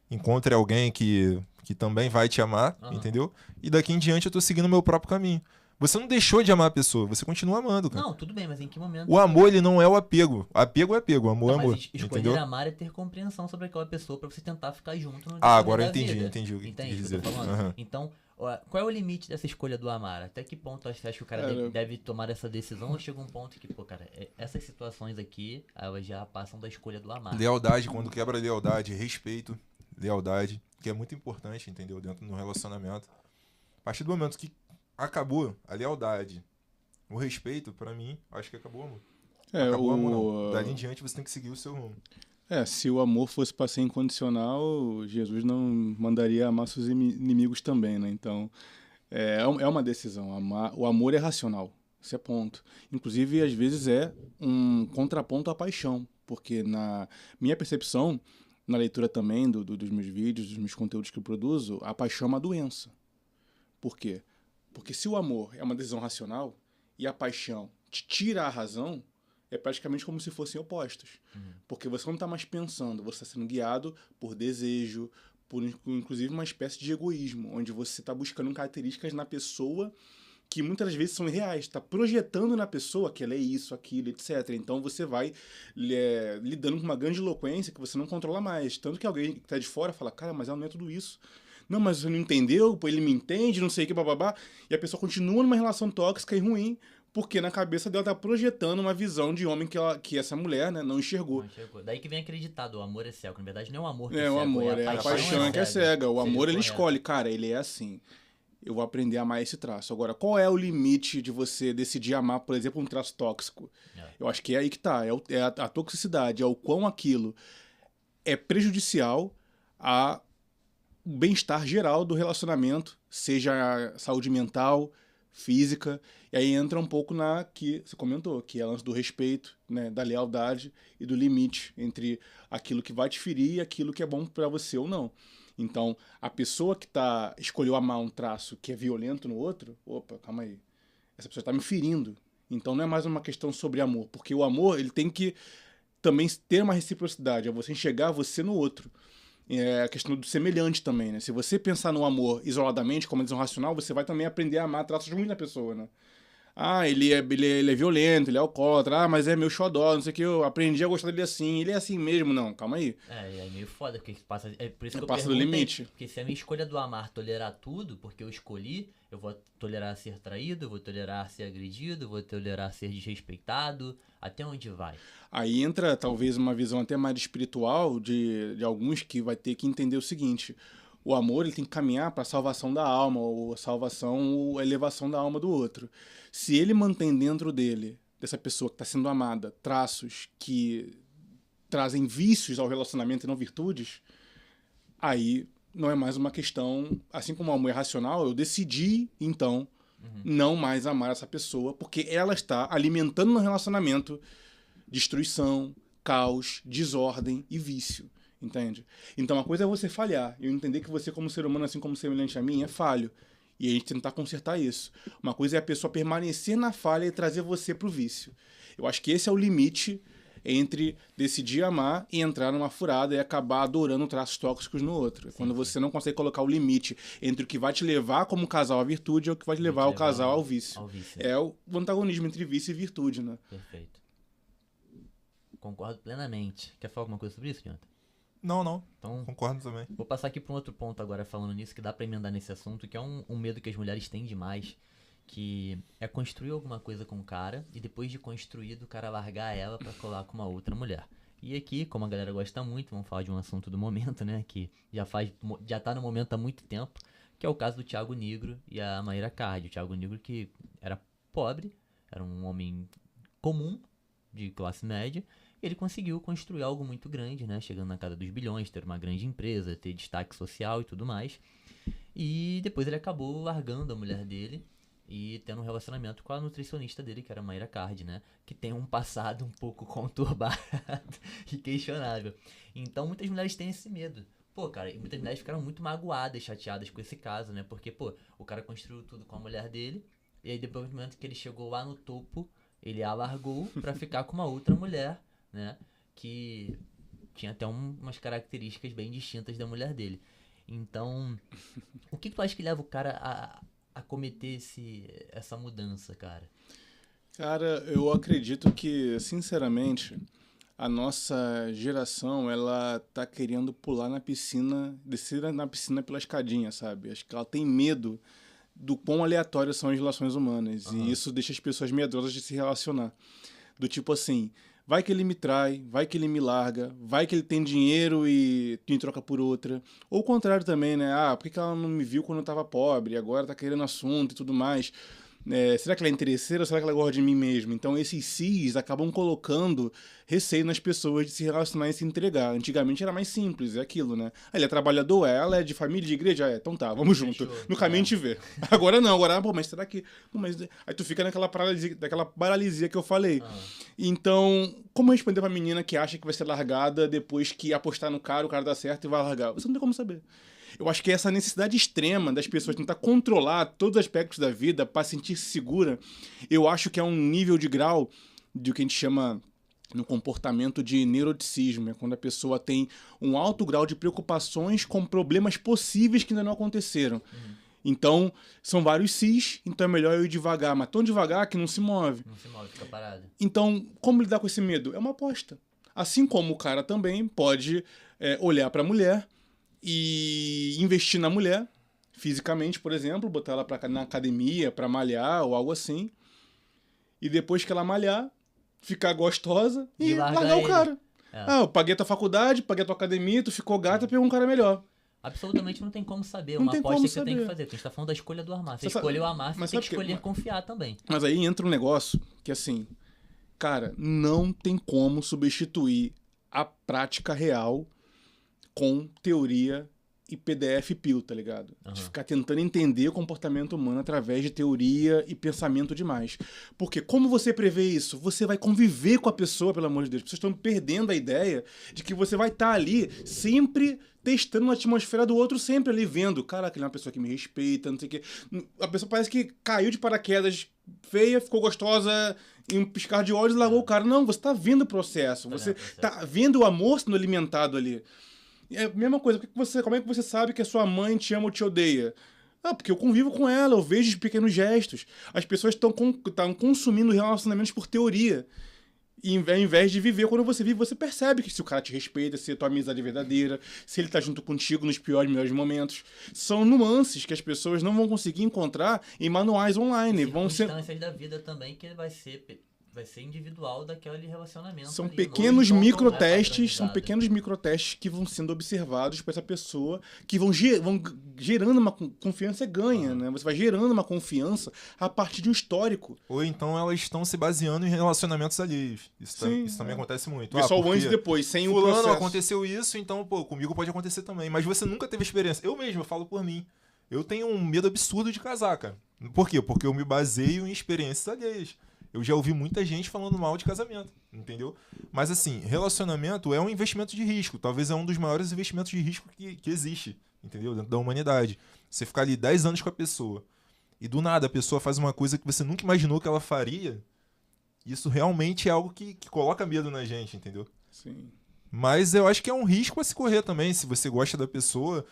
Encontre alguém que também vai te amar, entendeu? E daqui em diante eu tô seguindo o meu próprio caminho. Você não deixou de amar a pessoa, você continua amando, cara. Não, tudo bem, mas em que momento? O amor, ele não é o apego. Apego é apego, amor é Não, amor. mas escolher Entendeu? amar é ter compreensão sobre aquela pessoa pra você tentar ficar junto no Agora eu decorrer da vida. entendi o que Entende quis o que eu tô dizer. falando? Aham. Então, qual é o limite dessa escolha do amar? Até que ponto você acha que o cara deve tomar essa decisão ou chega um ponto que, pô, cara, essas situações aqui, elas já passam da escolha do amar. Lealdade, quando quebra lealdade, respeito, lealdade, que é muito importante, entendeu? Dentro do relacionamento. A partir do momento que acabou a lealdade, o respeito, pra mim, acho que acabou o amor. Acabou o amor, não. Dali em diante você tem que seguir o seu rumo. Se o amor fosse para ser incondicional, Jesus não mandaria amar seus inimigos também, né? Então, é uma decisão. O amor é racional. Isso é ponto. Inclusive, às vezes é um contraponto à paixão, porque na minha percepção, na leitura também dos meus vídeos, dos meus conteúdos que eu produzo, a paixão é uma doença. Por quê? Porque se o amor é uma decisão racional e a paixão te tira a razão, é praticamente como se fossem opostos. Porque você não está mais pensando, você está sendo guiado por desejo, por inclusive uma espécie de egoísmo, onde você está buscando características na pessoa que muitas das vezes são irreais. Está projetando na pessoa que ela é isso, aquilo, etc. Então você vai lidando com uma grande eloquência que você não controla mais. Tanto que alguém que está de fora fala, cara, mas ela não é tudo isso. Não, mas você não entendeu, pô, ele me entende, não sei o que, bababá. E a pessoa continua numa relação tóxica e ruim, porque na cabeça dela tá projetando uma visão de homem que essa mulher, né, não enxergou. Não enxergou. Daí que vem acreditado, o amor é cego. Na verdade, não é o amor que É, é o cego, amor, é a paixão é que é cega. O Seja amor, ele correto. escolhe, cara, ele é assim. Eu vou aprender a amar esse traço. Agora, qual é o limite de você decidir amar, por exemplo, um traço tóxico? Eu acho que é aí que tá. É a toxicidade, é o quão aquilo é prejudicial ao bem-estar geral do relacionamento, seja a saúde mental, física. E aí entra um pouco na que você comentou, que é o lance do respeito, né, da lealdade e do limite entre aquilo que vai te ferir e aquilo que é bom pra você ou não. Então, a pessoa que escolheu amar um traço que é violento no outro, opa, calma aí, essa pessoa está me ferindo. Então não é mais uma questão sobre amor, porque o amor, ele tem que também ter uma reciprocidade, é você enxergar você no outro. É a questão do semelhante também, né? Se você pensar no amor isoladamente, como uma decisão racional, você vai também aprender a amar traços ruins na pessoa, né? Ah, ele é violento, ele é alcoólatra, mas é meu xodó, não sei o que, eu aprendi a gostar dele assim, ele é assim mesmo, não, calma aí. É meio foda, porque passa. É por isso que eu Passa do perguntei, limite. Porque se a minha escolha do amar tolerar tudo, porque eu escolhi, eu vou tolerar ser traído, eu vou tolerar ser agredido, eu vou tolerar ser desrespeitado, até onde vai? Aí entra talvez uma visão até mais espiritual de alguns que vai ter que entender o seguinte: o amor, ele tem que caminhar para a salvação da alma, ou a salvação, ou a elevação da alma do outro. Se ele mantém dentro dele, dessa pessoa que está sendo amada, traços que trazem vícios ao relacionamento e não virtudes, aí não é mais uma questão, assim como o amor é racional, eu decidi, então, não mais amar essa pessoa, porque ela está alimentando no relacionamento destruição, caos, desordem e vício. Entende? Então, uma coisa é você falhar. Eu entender que você, como ser humano, assim como semelhante a mim, é falho. E a gente tentar consertar isso. Uma coisa é a pessoa permanecer na falha e trazer você pro vício. Eu acho que esse é o limite entre decidir amar e entrar numa furada e acabar adorando traços tóxicos no outro. Sim. Quando você não consegue colocar o limite entre o que vai te levar como casal à virtude e o que vai te levar o casal ao vício. É o antagonismo entre vício e virtude, né? Perfeito. Concordo plenamente. Quer falar alguma coisa sobre isso, Jonathan? Não. Então, concordo também. Vou passar aqui para um outro ponto agora falando nisso, que dá para emendar nesse assunto, que é um medo que as mulheres têm demais, que é construir alguma coisa com o cara e depois de construído o cara largar ela para colar com uma outra mulher. E aqui, como a galera gosta muito, vamos falar de um assunto do momento, né, que já tá no momento há muito tempo, que é o caso do Thiago Nigro e a Mayra Card. O Thiago Nigro, que era pobre, era um homem comum, de classe média, ele conseguiu construir algo muito grande, né? Chegando na casa dos bilhões, ter uma grande empresa, ter destaque social e tudo mais. E depois ele acabou largando a mulher dele e tendo um relacionamento com a nutricionista dele, que era a Mayra Card, né? Que tem um passado um pouco conturbado e questionável. Então muitas mulheres têm esse medo. Pô, cara, e muitas mulheres ficaram muito magoadas, chateadas com esse caso, né? Porque, pô, o cara construiu tudo com a mulher dele, e aí depois do momento que ele chegou lá no topo, ele a largou pra ficar com uma outra mulher, né? Que tinha até umas características bem distintas da mulher dele. Então, o que tu acha que leva o cara a cometer essa mudança, cara? Cara, eu acredito que, sinceramente, a nossa geração, ela tá querendo pular na piscina, descer na piscina pela escadinha, sabe? Acho que ela tem medo do quão aleatórias são as relações humanas. Aham. E isso deixa as pessoas medrosas de se relacionar. Do tipo assim, vai que ele me trai, vai que ele me larga, vai que ele tem dinheiro e me troca por outra. Ou o contrário também, né? Ah, por que ela não me viu quando eu tava pobre? Agora tá querendo assunto e tudo mais. Será que ela é interesseira ou será que ela gosta de mim mesmo? Então esses cis acabam colocando receio nas pessoas de se relacionar e se entregar. Antigamente era mais simples, é aquilo, né? Ah, ele é trabalhador? Ela é de família, de igreja? Então tá, vamos junto. Fechou. No caminho a gente vê. Agora não, agora, pô, mas será que... Pô, mas... Aí tu fica naquela paralisia que eu falei. Ah, Então, como responder pra menina que acha que vai ser largada depois que apostar no cara, o cara dá certo e vai largar? Você não tem como saber. Eu acho que essa necessidade extrema das pessoas tentar controlar todos os aspectos da vida para sentir-se segura, eu acho que é um nível de grau de o que a gente chama no comportamento de neuroticismo. É quando a pessoa tem um alto grau de preocupações com problemas possíveis que ainda não aconteceram. Então, são vários cis, então é melhor eu ir devagar, mas tão devagar que não se move. não se move, fica parado. Então, como lidar com esse medo? É uma aposta. Assim como o cara também pode olhar para a mulher e investir na mulher, fisicamente, por exemplo, botar ela na academia para malhar ou algo assim, e depois que ela malhar, ficar gostosa e largar largar o ele. cara. É. Ah, eu paguei tua faculdade, paguei tua academia, tu ficou gata, pegou um cara melhor. Absolutamente não tem como saber. Não Uma tem aposta como que você tem que saber. fazer. Porque a gente tá falando da escolha do amar. Você Você sabe- escolheu amar, você mas tem que sabe que- escolher confiar também. Mas aí entra um negócio que, assim, cara, não tem como substituir a prática real com teoria e PDF pio, tá ligado? De Aham. ficar tentando entender o comportamento humano através de teoria e pensamento demais. Porque como você prevê isso? Você vai conviver com a pessoa, pelo amor de Deus. As pessoas estão perdendo a ideia de que você vai estar ali sempre testando a atmosfera do outro, sempre ali vendo. Caraca, ele é uma pessoa que me respeita, não sei o quê. A pessoa parece que caiu de paraquedas feia, ficou gostosa em um piscar de olhos e largou o cara. Não, você tá vendo o processo. Tá Você vendo o processo. tá vendo o amor sendo alimentado ali. É a mesma coisa, como é que você sabe que a sua mãe te ama ou te odeia? Ah, porque eu convivo com ela, eu vejo os pequenos gestos. As pessoas estão consumindo relacionamentos por teoria. E ao invés de viver, quando você vive, você percebe que se o cara te respeita, se a tua amizade é verdadeira, se ele tá junto contigo nos piores e melhores momentos. São nuances que as pessoas não vão conseguir encontrar em manuais online. Vão ser, Circunstâncias da vida também que vai ser individual daquele relacionamento. São ali, pequenos não- não é microtestes, são padronizado. pequenos microtestes que vão sendo observados por essa pessoa, que vão gerando uma confiança ganha, né? Você vai gerando uma confiança a partir de um histórico. Ou então elas estão se baseando em relacionamentos alheios. Sim, Isso também acontece muito. Vê só o porque antes e depois, sem o fulano processo. aconteceu isso, então, pô, comigo pode acontecer também. Mas você nunca teve experiência. Eu mesmo, eu falo por mim. Eu tenho um medo absurdo de casar, cara. Por quê? Porque eu me baseio em experiências alheias. Eu já ouvi muita gente falando mal de casamento, entendeu? Mas assim, relacionamento é um investimento de risco. Talvez é um dos maiores investimentos de risco que existe, entendeu? Dentro da humanidade. Você ficar ali 10 anos com a pessoa e do nada a pessoa faz uma coisa que você nunca imaginou que ela faria, isso realmente é algo que coloca medo na gente, entendeu? Sim. Mas eu acho que é um risco a se correr também, se você gosta da pessoa.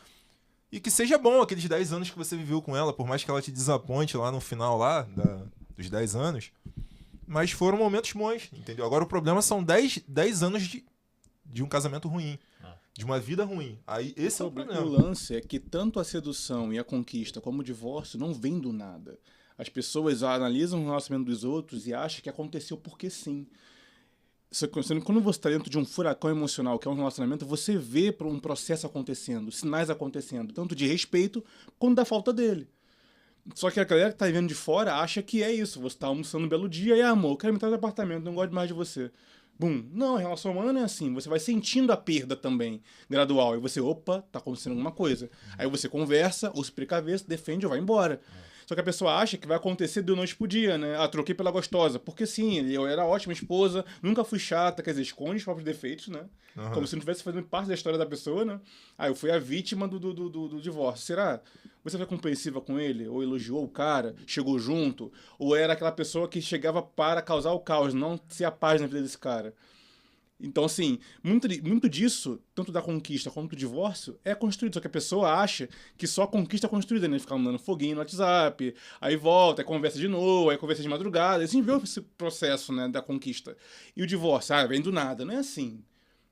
E que seja bom aqueles 10 anos que você viveu com ela, por mais que ela te desaponte lá no final dos 10 anos. Mas foram momentos bons, entendeu? Agora o problema são 10 anos de um casamento ruim. Ah. De uma vida ruim. Aí esse é o O problema. lance é que tanto a sedução e a conquista como o divórcio não vem do nada. As pessoas analisam o relacionamento dos outros e acham que aconteceu porque sim. Quando você está dentro de um furacão emocional, que é um relacionamento, você vê um processo acontecendo, sinais acontecendo, tanto de respeito quanto da falta dele. Só que a galera que tá vendo de fora acha que é isso. Você tá almoçando um belo dia e, amor, eu quero me trazer do apartamento, não gosto mais de você. Bum. Não, a relação humana não é assim. Você vai sentindo a perda também, gradual. E você, opa, tá acontecendo alguma coisa. Aí você conversa, ou se precaver, se defende ou vai embora. Só que a pessoa acha que vai acontecer de noite pro dia, né? Ah, troquei pela gostosa. Porque sim, eu era ótima esposa, nunca fui chata, quer dizer, esconde os próprios defeitos, né? Aham. Como se não estivesse fazendo parte da história da pessoa, né? Ah, eu fui a vítima do divórcio. Será? Você foi compreensiva com ele? Ou elogiou o cara? Chegou junto? Ou era aquela pessoa que chegava para causar o caos, não ser a paz na vida desse cara? Então, assim, muito disso, tanto da conquista quanto do divórcio, é construído. Só que a pessoa acha que só a conquista é construída, né? Ficar mandando foguinho no WhatsApp, aí volta, aí conversa de novo, aí conversa de madrugada. Assim vê esse processo, né, da conquista. E o divórcio, vem do nada. Não é assim.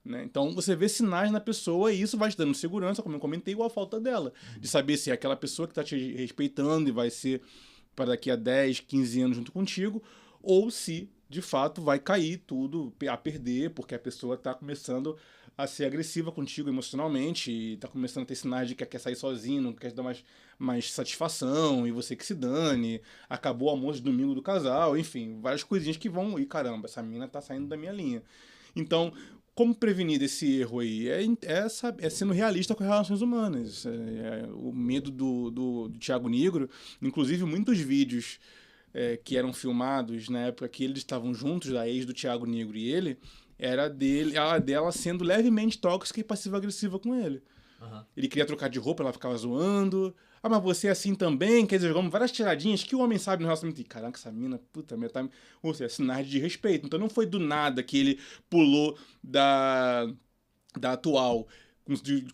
Né? Então você vê sinais na pessoa e isso vai te dando segurança, como eu comentei, igual a falta dela. De saber se é aquela pessoa que está te respeitando e vai ser para daqui a 10, 15 anos junto contigo, ou se de fato vai cair tudo, a perder, porque a pessoa está começando a ser agressiva contigo emocionalmente e está começando a ter sinais de que quer sair sozinho, não quer te dar mais satisfação e você que se dane, acabou o almoço de domingo do casal, enfim, várias coisinhas que vão, e caramba, essa mina tá saindo da minha linha. Então, como prevenir desse erro aí? É sendo realista com as relações humanas. O medo do Thiago Nigro, inclusive muitos vídeos que eram filmados na época que eles estavam juntos, da ex do Thiago Nigro e ele, era dela sendo levemente tóxica e passiva-agressiva com ele. Aham. Ele queria trocar de roupa, ela ficava zoando. Ah, mas você é assim também? Quer dizer, jogamos várias tiradinhas que o homem sabe no relacionamento. E, caraca, essa mina, puta, tá... Ou seja, sinais de respeito. Então não foi do nada que ele pulou da atual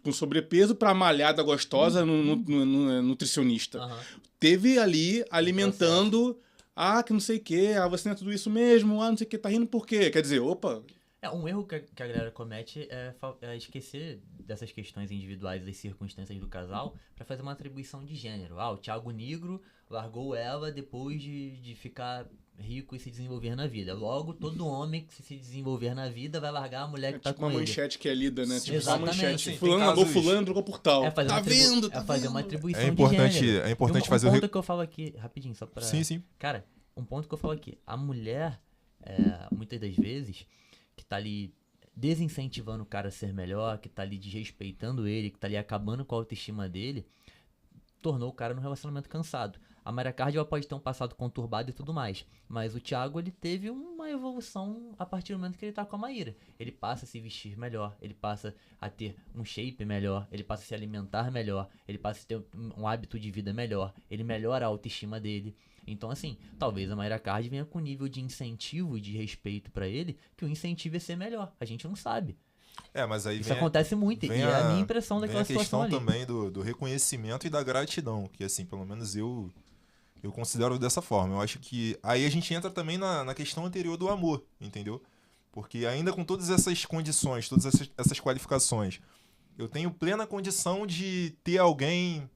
com sobrepeso pra malhada gostosa no nutricionista. Aham. Teve ali alimentando... Ah, que não sei o quê. Ah, você não é tudo isso mesmo. Ah, não sei o quê. Tá rindo por quê? Quer dizer, opa... Um erro que a galera comete é esquecer dessas questões individuais, das circunstâncias do casal, pra fazer uma atribuição de gênero. O Thiago Nigro largou ela depois de ficar rico e se desenvolver na vida. Logo, todo homem que se desenvolver na vida vai largar a mulher que tá tipo com uma ele. manchete que é lida, né? Tipo, só uma Exatamente. manchete. Sim, Fulano tem largou casos- fulano, trocou por tal. Fazer Tá uma vendo? Tá fazer vendo? uma atribuição É de importante, gênero. é importante um fazer o ponto que eu falo aqui, rapidinho, só pra... Sim. Cara, um ponto que eu falo aqui. A mulher, muitas das vezes, que tá ali desincentivando o cara a ser melhor, que tá ali desrespeitando ele, que tá ali acabando com a autoestima dele, tornou o cara num relacionamento cansado. A Mayra Card ela pode ter um passado conturbado e tudo mais, mas o Thiago ele teve uma evolução a partir do momento que ele tá com a Maíra. Ele passa a se vestir melhor, ele passa a ter um shape melhor, ele passa a se alimentar melhor, ele passa a ter um hábito de vida melhor, ele melhora a autoestima dele. Então, assim, talvez a Mayra Card venha com um nível de incentivo e de respeito pra ele, que o incentivo é ser melhor. A gente não sabe. Mas aí Isso vem, acontece muito, e vem é a minha impressão vem daquela a situação questão ali. também do reconhecimento e da gratidão, que assim, pelo menos eu considero dessa forma. Eu acho que aí a gente entra também na questão anterior do amor, entendeu? Porque ainda com todas essas condições, todas essas qualificações, eu tenho plena condição de ter alguém,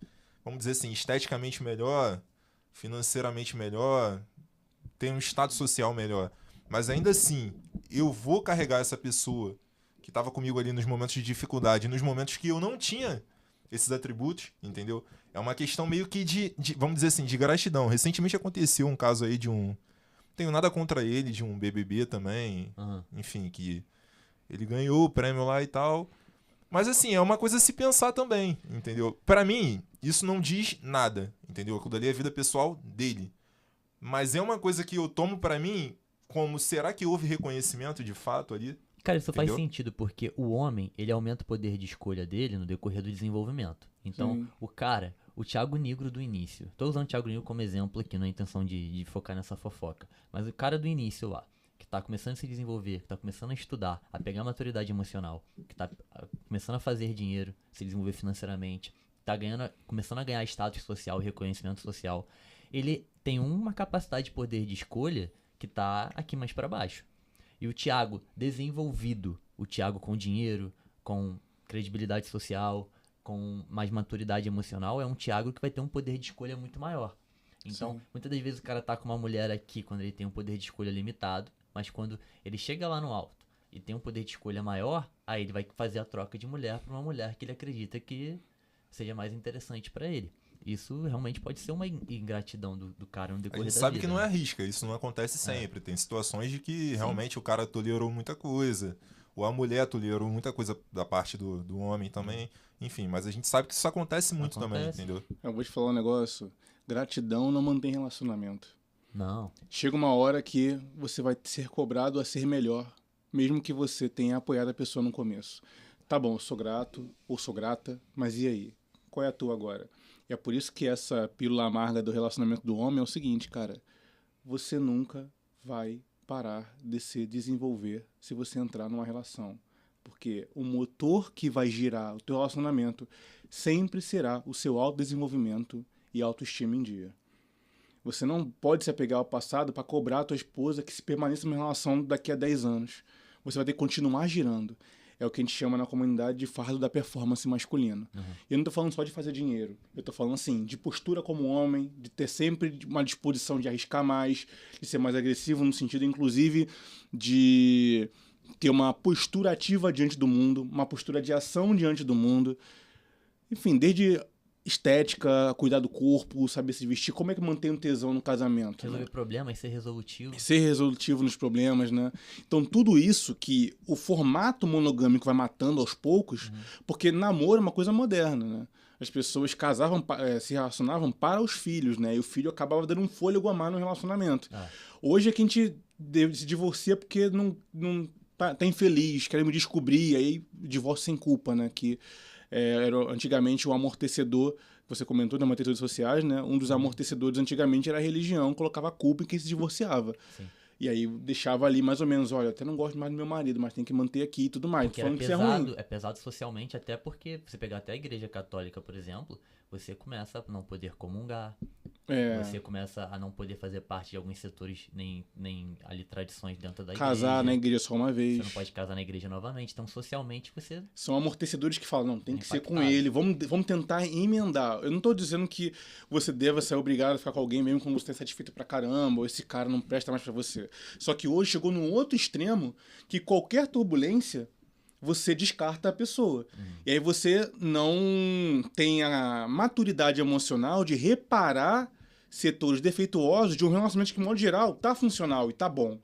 vamos dizer assim, esteticamente melhor, financeiramente melhor, ter um estado social melhor. Mas ainda assim, eu vou carregar essa pessoa que estava comigo ali nos momentos de dificuldade, nos momentos que eu não tinha esses atributos, entendeu? É uma questão meio que vamos dizer assim, de gratidão. Recentemente aconteceu um caso aí de um... Não tenho nada contra ele, de um BBB também, Aham. enfim, que ele ganhou o prêmio lá e tal. Mas assim, é uma coisa a se pensar também, entendeu? Pra mim, isso não diz nada, entendeu? Aquilo ali é a vida pessoal dele. Mas é uma coisa que eu tomo pra mim como, será que houve reconhecimento de fato ali? Cara, isso faz Entendeu? sentido, porque o homem, ele aumenta o poder de escolha dele no decorrer do desenvolvimento. Então, Sim. o Thiago Nigro do início, tô usando o Thiago Nigro como exemplo aqui, na intenção de focar nessa fofoca, mas o cara do início lá, que tá começando a se desenvolver, que tá começando a estudar, a pegar maturidade emocional, que tá começando a fazer dinheiro, se desenvolver financeiramente, tá começando a ganhar status social, reconhecimento social, ele tem uma capacidade de poder de escolha que tá aqui mais pra baixo. E o Thiago desenvolvido, o Thiago com dinheiro, com credibilidade social, com mais maturidade emocional, é um Thiago que vai ter um poder de escolha muito maior. Então, Sim. muitas das vezes o cara tá com uma mulher aqui quando ele tem um poder de escolha limitado, mas quando ele chega lá no alto e tem um poder de escolha maior, aí ele vai fazer a troca de mulher pra uma mulher que ele acredita que seja mais interessante pra ele. Isso realmente pode ser uma ingratidão do cara no A decorrer gente da sabe vida, que não né? é risca, isso não acontece sempre. Tem situações de que realmente o cara tolerou muita coisa, ou a mulher tolerou muita coisa da parte do homem também. Enfim, mas a gente sabe que isso acontece muito também, Acontece. entendeu? Eu vou te falar um negócio. Gratidão não mantém relacionamento. Não. Chega uma hora que você vai ser cobrado a ser melhor, mesmo que você tenha apoiado a pessoa no começo. Tá bom, eu sou grato ou sou grata, mas e aí? Qual é a tua agora? E é por isso que essa pílula amarga do relacionamento do homem é o seguinte, cara. Você nunca vai parar de se desenvolver se você entrar numa relação. Porque o motor que vai girar o teu relacionamento sempre será o seu autodesenvolvimento e autoestima em dia. Você não pode se apegar ao passado para cobrar a tua esposa que se permaneça numa relação daqui a 10 anos. Você vai ter que continuar girando. É o que a gente chama na comunidade de fardo da performance masculina. E eu não tô falando só de fazer dinheiro. Eu tô falando, assim, de postura como homem, de ter sempre uma disposição de arriscar mais, de ser mais agressivo no sentido, inclusive, de ter uma postura ativa diante do mundo, uma postura de ação diante do mundo. Enfim, desde estética, cuidar do corpo, saber se vestir, como é que mantém um tesão no casamento, né? Resolver problemas, ser resolutivo. Ser resolutivo nos problemas, né? Então, tudo isso que o formato monogâmico vai matando aos poucos, porque namoro é uma coisa moderna, né? As pessoas casavam, se relacionavam para os filhos, né? E o filho acabava dando um fôlego a mais no relacionamento. Hoje é que a gente se divorcia porque não tá infeliz, quer me descobrir, aí divórcio sem culpa, né? Que era antigamente o amortecedor, você comentou, das amortecedores sociais, né? Um dos amortecedores antigamente era a religião, colocava a culpa em quem se divorciava. Sim. E aí deixava ali mais ou menos, olha, até não gosto mais do meu marido, mas tem que manter aqui e tudo mais. Porque Falando que isso é ruim. é pesado socialmente, até porque você pegar até a igreja católica, por exemplo, você começa a não poder comungar. Você começa a não poder fazer parte de alguns setores, nem ali tradições dentro da igreja. Casar na igreja só uma vez. Você não pode casar na igreja novamente. Então, socialmente, você... São amortecedores que falam, não, tem que ser com impactado. ele, vamos tentar emendar. Eu não tô dizendo que você deva ser obrigado a ficar com alguém mesmo quando você está satisfeito pra caramba, ou esse cara não presta mais pra você. Só que hoje chegou num outro extremo que qualquer turbulência você descarta a pessoa. E aí você não tem a maturidade emocional de reparar setores defeituosos de um relacionamento que, de modo geral, tá funcional e tá bom.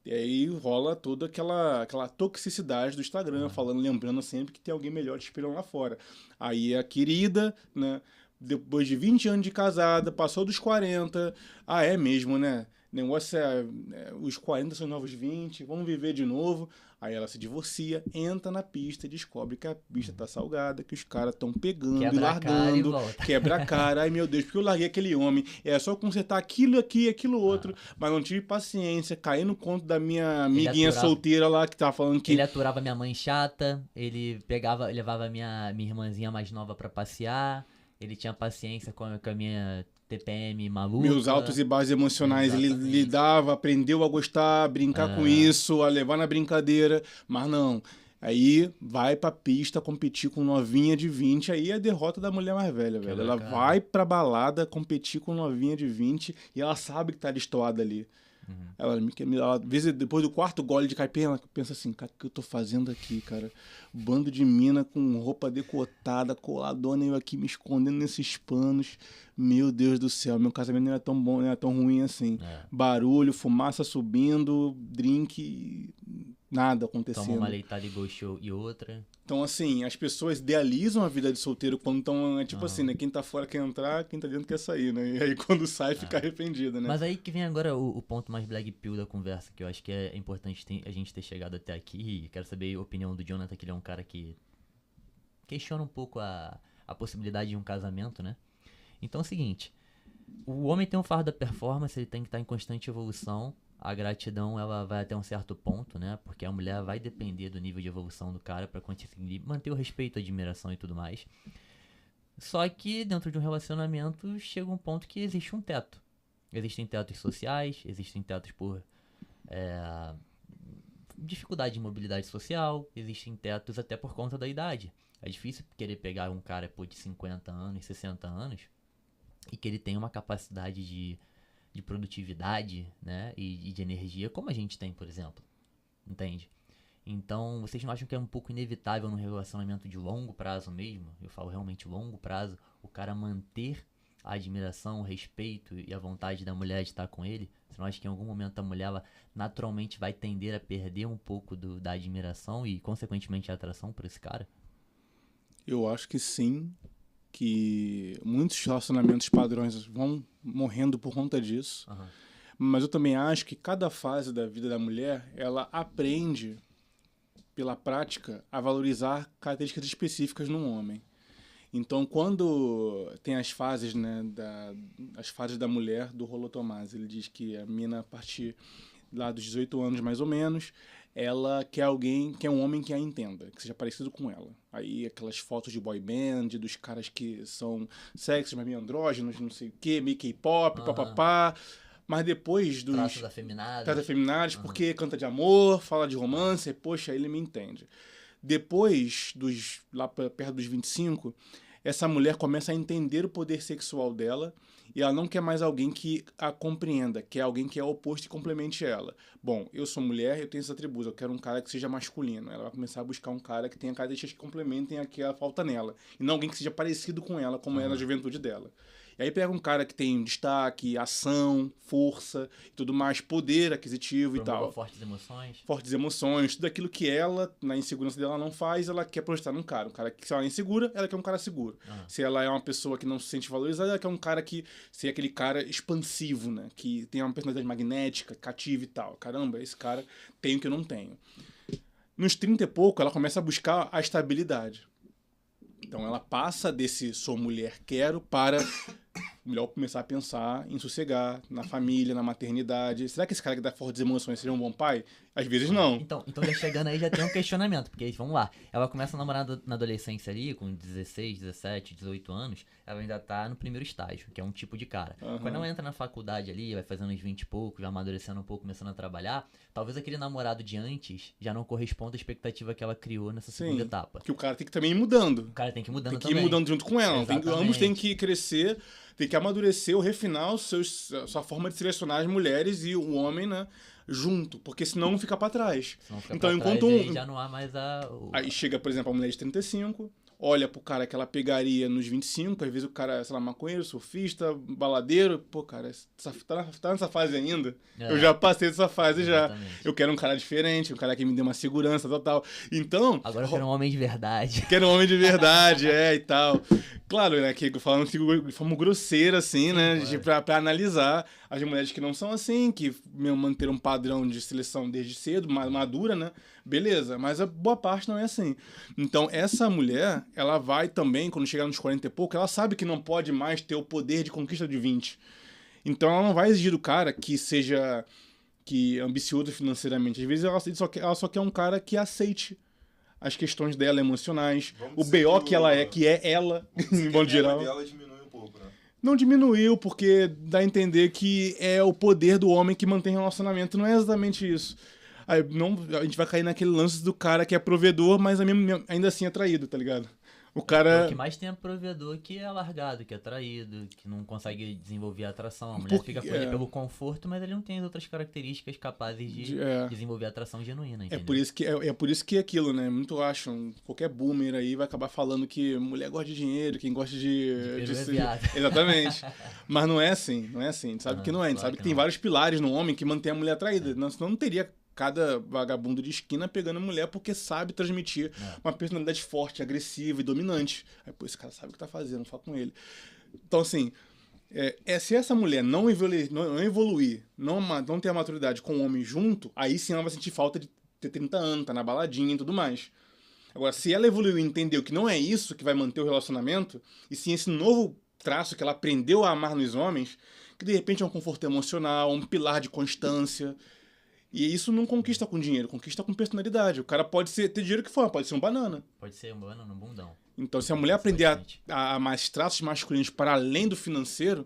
E aí rola toda aquela toxicidade do Instagram, lembrando sempre que tem alguém melhor te esperando lá fora. Aí a querida, né, depois de 20 anos de casada, passou dos 40, é mesmo, né? O negócio os 40 são os novos 20, vamos viver de novo. Aí ela se divorcia, entra na pista e descobre que a pista tá salgada, que os caras estão pegando e Quebra a cara e largando, volta. quebra a cara. Ai, meu Deus, porque eu larguei aquele homem. É só consertar aquilo aqui, aquilo outro. Mas não tive paciência, caí no conto da minha amiguinha aturava. solteira lá, que tava falando que... Ele aturava minha mãe chata, ele levava minha irmãzinha mais nova pra passear, ele tinha paciência com a minha TPM maluca. Meus altos e baixos emocionais, ele Exatamente. lidava, aprendeu a gostar, a brincar com isso, a levar na brincadeira, mas não. Aí vai pra pista competir com novinha de 20, aí é a derrota da mulher mais velha, velho. Ela cara. vai pra balada competir com novinha de 20 e ela sabe que tá destoada ali. Ela, às vezes, depois do quarto gole de caipira, ela pensa assim, cara, o que eu tô fazendo aqui, cara? Bando de mina com roupa decotada, coladona, eu aqui me escondendo nesses panos. Meu Deus do céu, meu casamento não era tão bom, não era tão ruim assim. Barulho, fumaça subindo, drink, nada acontecendo. Toma uma leitada e gostou e outra. Então, assim, as pessoas idealizam a vida de solteiro quando estão, tipo assim, né? Quem tá fora quer entrar, quem tá dentro quer sair, né? E aí quando sai fica arrependido, né? Mas aí que vem agora o ponto mais black pill da conversa, que eu acho que é importante a gente ter chegado até aqui. Quero saber a opinião do Jonathan, que ele é um cara que questiona um pouco a possibilidade de um casamento, né? Então é o seguinte, o homem tem um fardo da performance, ele tem que estar em constante evolução. A gratidão, ela vai até um certo ponto, né? Porque a mulher vai depender do nível de evolução do cara pra conseguir manter o respeito, a admiração e tudo mais. Só que dentro de um relacionamento chega um ponto que existe um teto. Existem tetos sociais, existem tetos por dificuldade de mobilidade social, existem tetos até por conta da idade. É difícil querer pegar um cara de 50 anos, 60 anos e que ele tenha uma capacidade de produtividade, né, e de energia, como a gente tem, por exemplo, entende? Então, vocês não acham que é um pouco inevitável num relacionamento de longo prazo mesmo, eu falo realmente longo prazo, o cara manter a admiração, o respeito e a vontade da mulher de estar com ele? Você não acha que em algum momento a mulher ela naturalmente vai tender a perder um pouco da admiração e, consequentemente, a atração por esse cara? Eu acho que sim, que muitos relacionamentos padrões vão morrendo por conta disso. Aham. Mas eu também acho que cada fase da vida da mulher, ela aprende, pela prática, a valorizar características específicas num homem. Então, quando tem as fases, né, as fases da mulher do Rollo Tomás, ele diz que a mina, a partir lá dos 18 anos mais ou menos, ela quer alguém, quer um homem que a entenda, que seja parecido com ela. Aí aquelas fotos de boy band, dos caras que são sexy, mas meio andrógenos, não sei o quê, meio K-pop, Aham. papapá. Mas depois dos Traços afeminados. tratas feminadas, porque canta de amor, fala de romance, e, poxa, ele me entende. Depois lá perto dos 25, essa mulher começa a entender o poder sexual dela e ela não quer mais alguém que a compreenda, quer alguém que é oposto e complemente ela. Bom, eu sou mulher, eu tenho esses atributos, eu quero um cara que seja masculino. Ela vai começar a buscar um cara que tenha características que complementem a que ela falta nela, e não alguém que seja parecido com ela, como era na juventude dela. E aí pega um cara que tem destaque, ação, força e tudo mais, poder aquisitivo e Promova tal. fortes emoções. Fortes emoções, tudo aquilo que ela, na insegurança dela, não faz, ela quer projetar num cara. Um cara que, se ela é insegura, ela quer um cara seguro. Se ela é uma pessoa que não se sente valorizada, ela quer um cara que seja aquele cara expansivo, né? Que tem uma personalidade magnética, cativa e tal. Caramba, esse cara tem o que eu não tenho. Nos 30 e pouco, ela começa a buscar a estabilidade. Então ela passa desse sou mulher, quero, para melhor começar a pensar em sossegar, na família, na maternidade. Será que esse cara que dá fortes emoções seria um bom pai? Às vezes não. Então já chegando aí já tem um questionamento, porque vamos lá, ela começa a namorar na adolescência ali, com 16, 17, 18 anos, ela ainda tá no primeiro estágio, que é um tipo de cara. Quando ela entra na faculdade ali, vai fazendo uns 20 e pouco, já amadurecendo um pouco, começando a trabalhar, talvez aquele namorado de antes já não corresponda à expectativa que ela criou nessa segunda etapa. Que o cara tem que também ir mudando. O cara tem que ir mudando Tem que também. ir mudando junto com ela. Ambos têm Exatamente. que crescer, tem que amadurecer ou refinar sua forma de selecionar as mulheres e o homem, né? Junto, porque senão fica pra trás. Senão fica Então, pra enquanto trás, e aí já não há mais Aí chega, por exemplo, a mulher de 35, olha pro cara que ela pegaria nos 25, às vezes o cara, sei lá, maconheiro, surfista, baladeiro, pô, cara, tá nessa fase ainda? Eu já passei dessa fase já. Exatamente. Eu quero um cara diferente, um cara que me dê uma segurança, tal. Então, Agora eu quero um homem de verdade. quero um homem de verdade, e tal. Claro, né, que falando de forma grosseira, assim, né, pra analisar as mulheres que não são assim, que manteram um padrão de seleção desde cedo, madura, né, beleza, mas a boa parte não é assim. Então, essa mulher, ela vai também, quando chegar nos 40 e pouco, ela sabe que não pode mais ter o poder de conquista de 20. Então, ela não vai exigir do cara que seja ambicioso financeiramente. Às vezes, ela só quer um cara que aceite as questões dela emocionais, Vamos o dizer BO que que ela é, que é ela, em bom geral. dela diminui um pouco, né? Não diminuiu, porque dá a entender que é o poder do homem que mantém relacionamento. Não é exatamente isso. Aí, não, a gente vai cair naquele lance do cara que é provedor, mas ainda assim é traído, tá ligado? O O cara... que mais tem é provedor que é largado, que é traído, que não consegue desenvolver a atração. A mulher fica com ele pelo conforto, mas ele não tem as outras características capazes de desenvolver a atração genuína, entendeu? É por isso que é aquilo, né? Muito acham, qualquer boomer aí vai acabar falando que mulher gosta de dinheiro, quem gosta de peru é viado. Exatamente. Mas não é assim, não é assim. A gente sabe que não é. A gente claro sabe que que tem não. vários pilares no homem que mantém a mulher atraída. Senão não teria cada vagabundo de esquina pegando a mulher porque sabe transmitir uma personalidade forte, agressiva e dominante. Aí, pô, esse cara sabe o que tá fazendo, fala com ele. Então, assim, se essa mulher não evoluir, não ter a maturidade com o homem junto, aí sim ela vai sentir falta de ter 30 anos, tá na baladinha e tudo mais. Agora, se ela evoluiu e entendeu que não é isso que vai manter o relacionamento, e sim esse novo traço que ela aprendeu a amar nos homens, que de repente é um conforto emocional, um pilar de constância. E isso não conquista com dinheiro, conquista com personalidade. O cara pode ter dinheiro que for, pode ser um banana. Pode ser um banana no bundão. Então, se a mulher aprender a mais traços masculinos para além do financeiro,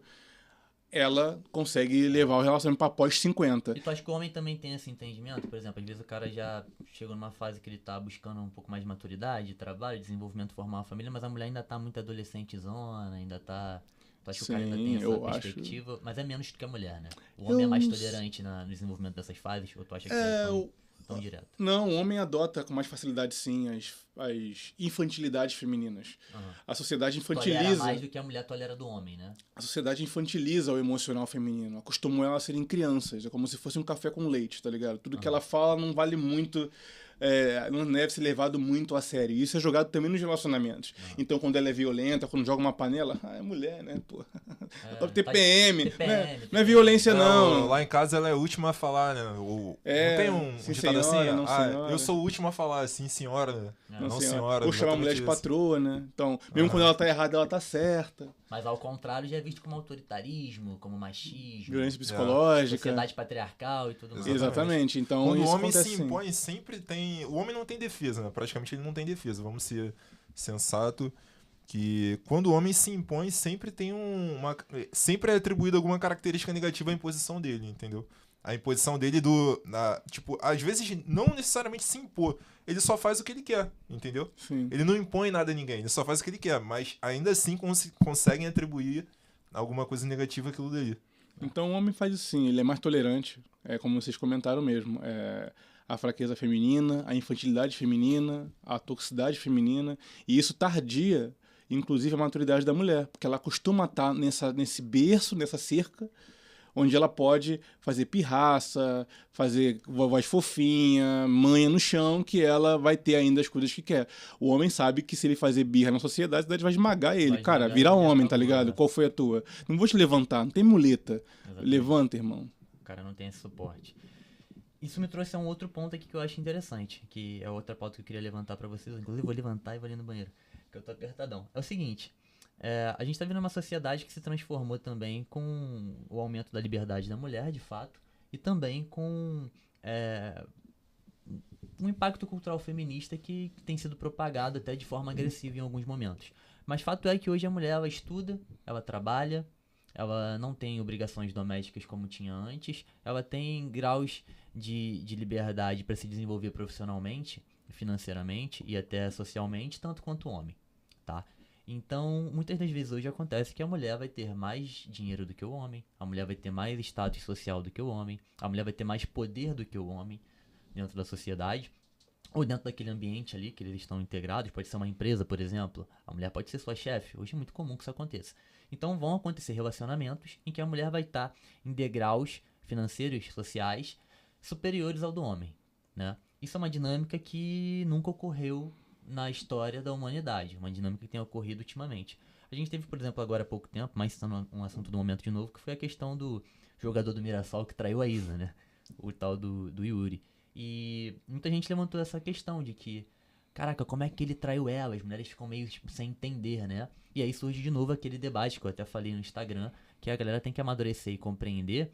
ela consegue levar o relacionamento para pós 50. E tu acha que o homem também tem esse entendimento? Por exemplo, às vezes o cara já chegou numa fase que ele tá buscando um pouco mais de maturidade, trabalho, desenvolvimento, formar uma família, mas a mulher ainda tá muito adolescentezona, ainda tá... Tu acha que o cara ainda tem essa perspectiva? Mas é menos do que a mulher, né? O homem é mais tolerante no desenvolvimento dessas fases? Ou tu acha que tão direto? Não, o homem adota com mais facilidade, sim, as infantilidades femininas. A sociedade Tolera infantiliza. mais do que a mulher tolera do homem, né? A sociedade infantiliza o emocional feminino. Acostumou ela a serem crianças. É como se fosse um café com leite, tá ligado? Tudo que ela fala não vale muito. Não deve ser levado muito a sério. Isso é jogado também nos relacionamentos. Então, quando ela é violenta, quando joga uma panela, é mulher, né? Pô. TPM. Não é violência, não. Lá em casa ela é a última a falar, né? Não tem um sim, ditado senhora, assim? não, senhora. Eu sou o último a falar, sim, senhora. Não, senhora. Ou chamar a mulher de patroa, né? Então, mesmo quando ela tá errada, ela tá certa. Mas ao contrário, já é visto como autoritarismo, como machismo, Violência psicológica. sociedade patriarcal e tudo mais. Exatamente. Então, quando o isso homem se acontece, impõe, sempre tem. O homem não tem defesa, né? Praticamente ele não tem defesa. Vamos ser sensato que quando o homem se impõe, sempre tem sempre é atribuído alguma característica negativa à imposição dele, entendeu? A imposição dele tipo, às vezes não necessariamente se impor, ele só faz o que ele quer, entendeu? Sim. Ele não impõe nada a ninguém, ele só faz o que ele quer, mas ainda assim conseguem atribuir alguma coisa negativa àquilo dali. Então o homem faz isso sim, ele é mais tolerante, como vocês comentaram mesmo. A fraqueza feminina, a infantilidade feminina, a toxicidade feminina, e isso tardia, inclusive, a maturidade da mulher, porque ela costuma estar nesse berço, nessa cerca, onde ela pode fazer pirraça, fazer voz fofinha, manha no chão, que ela vai ter ainda as coisas que quer. O homem sabe que se ele fazer birra na sociedade, a sociedade vai esmagar ele. Vai Cara, esmagar vira ele, homem, acabou, tá ligado? né? Qual foi a tua? Não vou te levantar, não tem muleta. Exatamente. Levanta, irmão. O cara não tem esse suporte. Isso me trouxe a um outro ponto aqui que eu acho interessante, que é outra pauta que eu queria levantar pra vocês. Inclusive, vou levantar e vou ali no banheiro, que eu tô apertadão. É o seguinte, a gente tá vendo uma sociedade que se transformou também com o aumento da liberdade da mulher, de fato, e também com um impacto cultural feminista que tem sido propagado até de forma agressiva em alguns momentos. Mas fato é que hoje a mulher, ela estuda, ela trabalha, ela não tem obrigações domésticas como tinha antes, ela tem graus de liberdade para se desenvolver profissionalmente, financeiramente e até socialmente, tanto quanto o homem, tá? Então, muitas das vezes hoje acontece que a mulher vai ter mais dinheiro do que o homem, a mulher vai ter mais status social do que o homem, a mulher vai ter mais poder do que o homem dentro da sociedade, ou dentro daquele ambiente ali que eles estão integrados. Pode ser uma empresa, por exemplo, a mulher pode ser sua chefe, hoje é muito comum que isso aconteça. Então vão acontecer relacionamentos em que a mulher vai estar em degraus financeiros, sociais, superiores ao do homem, né? Isso é uma dinâmica que nunca ocorreu na história da humanidade, uma dinâmica que tem ocorrido ultimamente. A gente teve, por exemplo, agora há pouco tempo, mas sendo um assunto do momento de novo, que foi a questão do jogador do Mirassol que traiu a Isa, né? O tal do Yuri. E muita gente levantou essa questão de que, caraca, como é que ele traiu ela? As mulheres ficam meio tipo, sem entender, né? E aí surge de novo aquele debate que eu até falei no Instagram, que a galera tem que amadurecer e compreender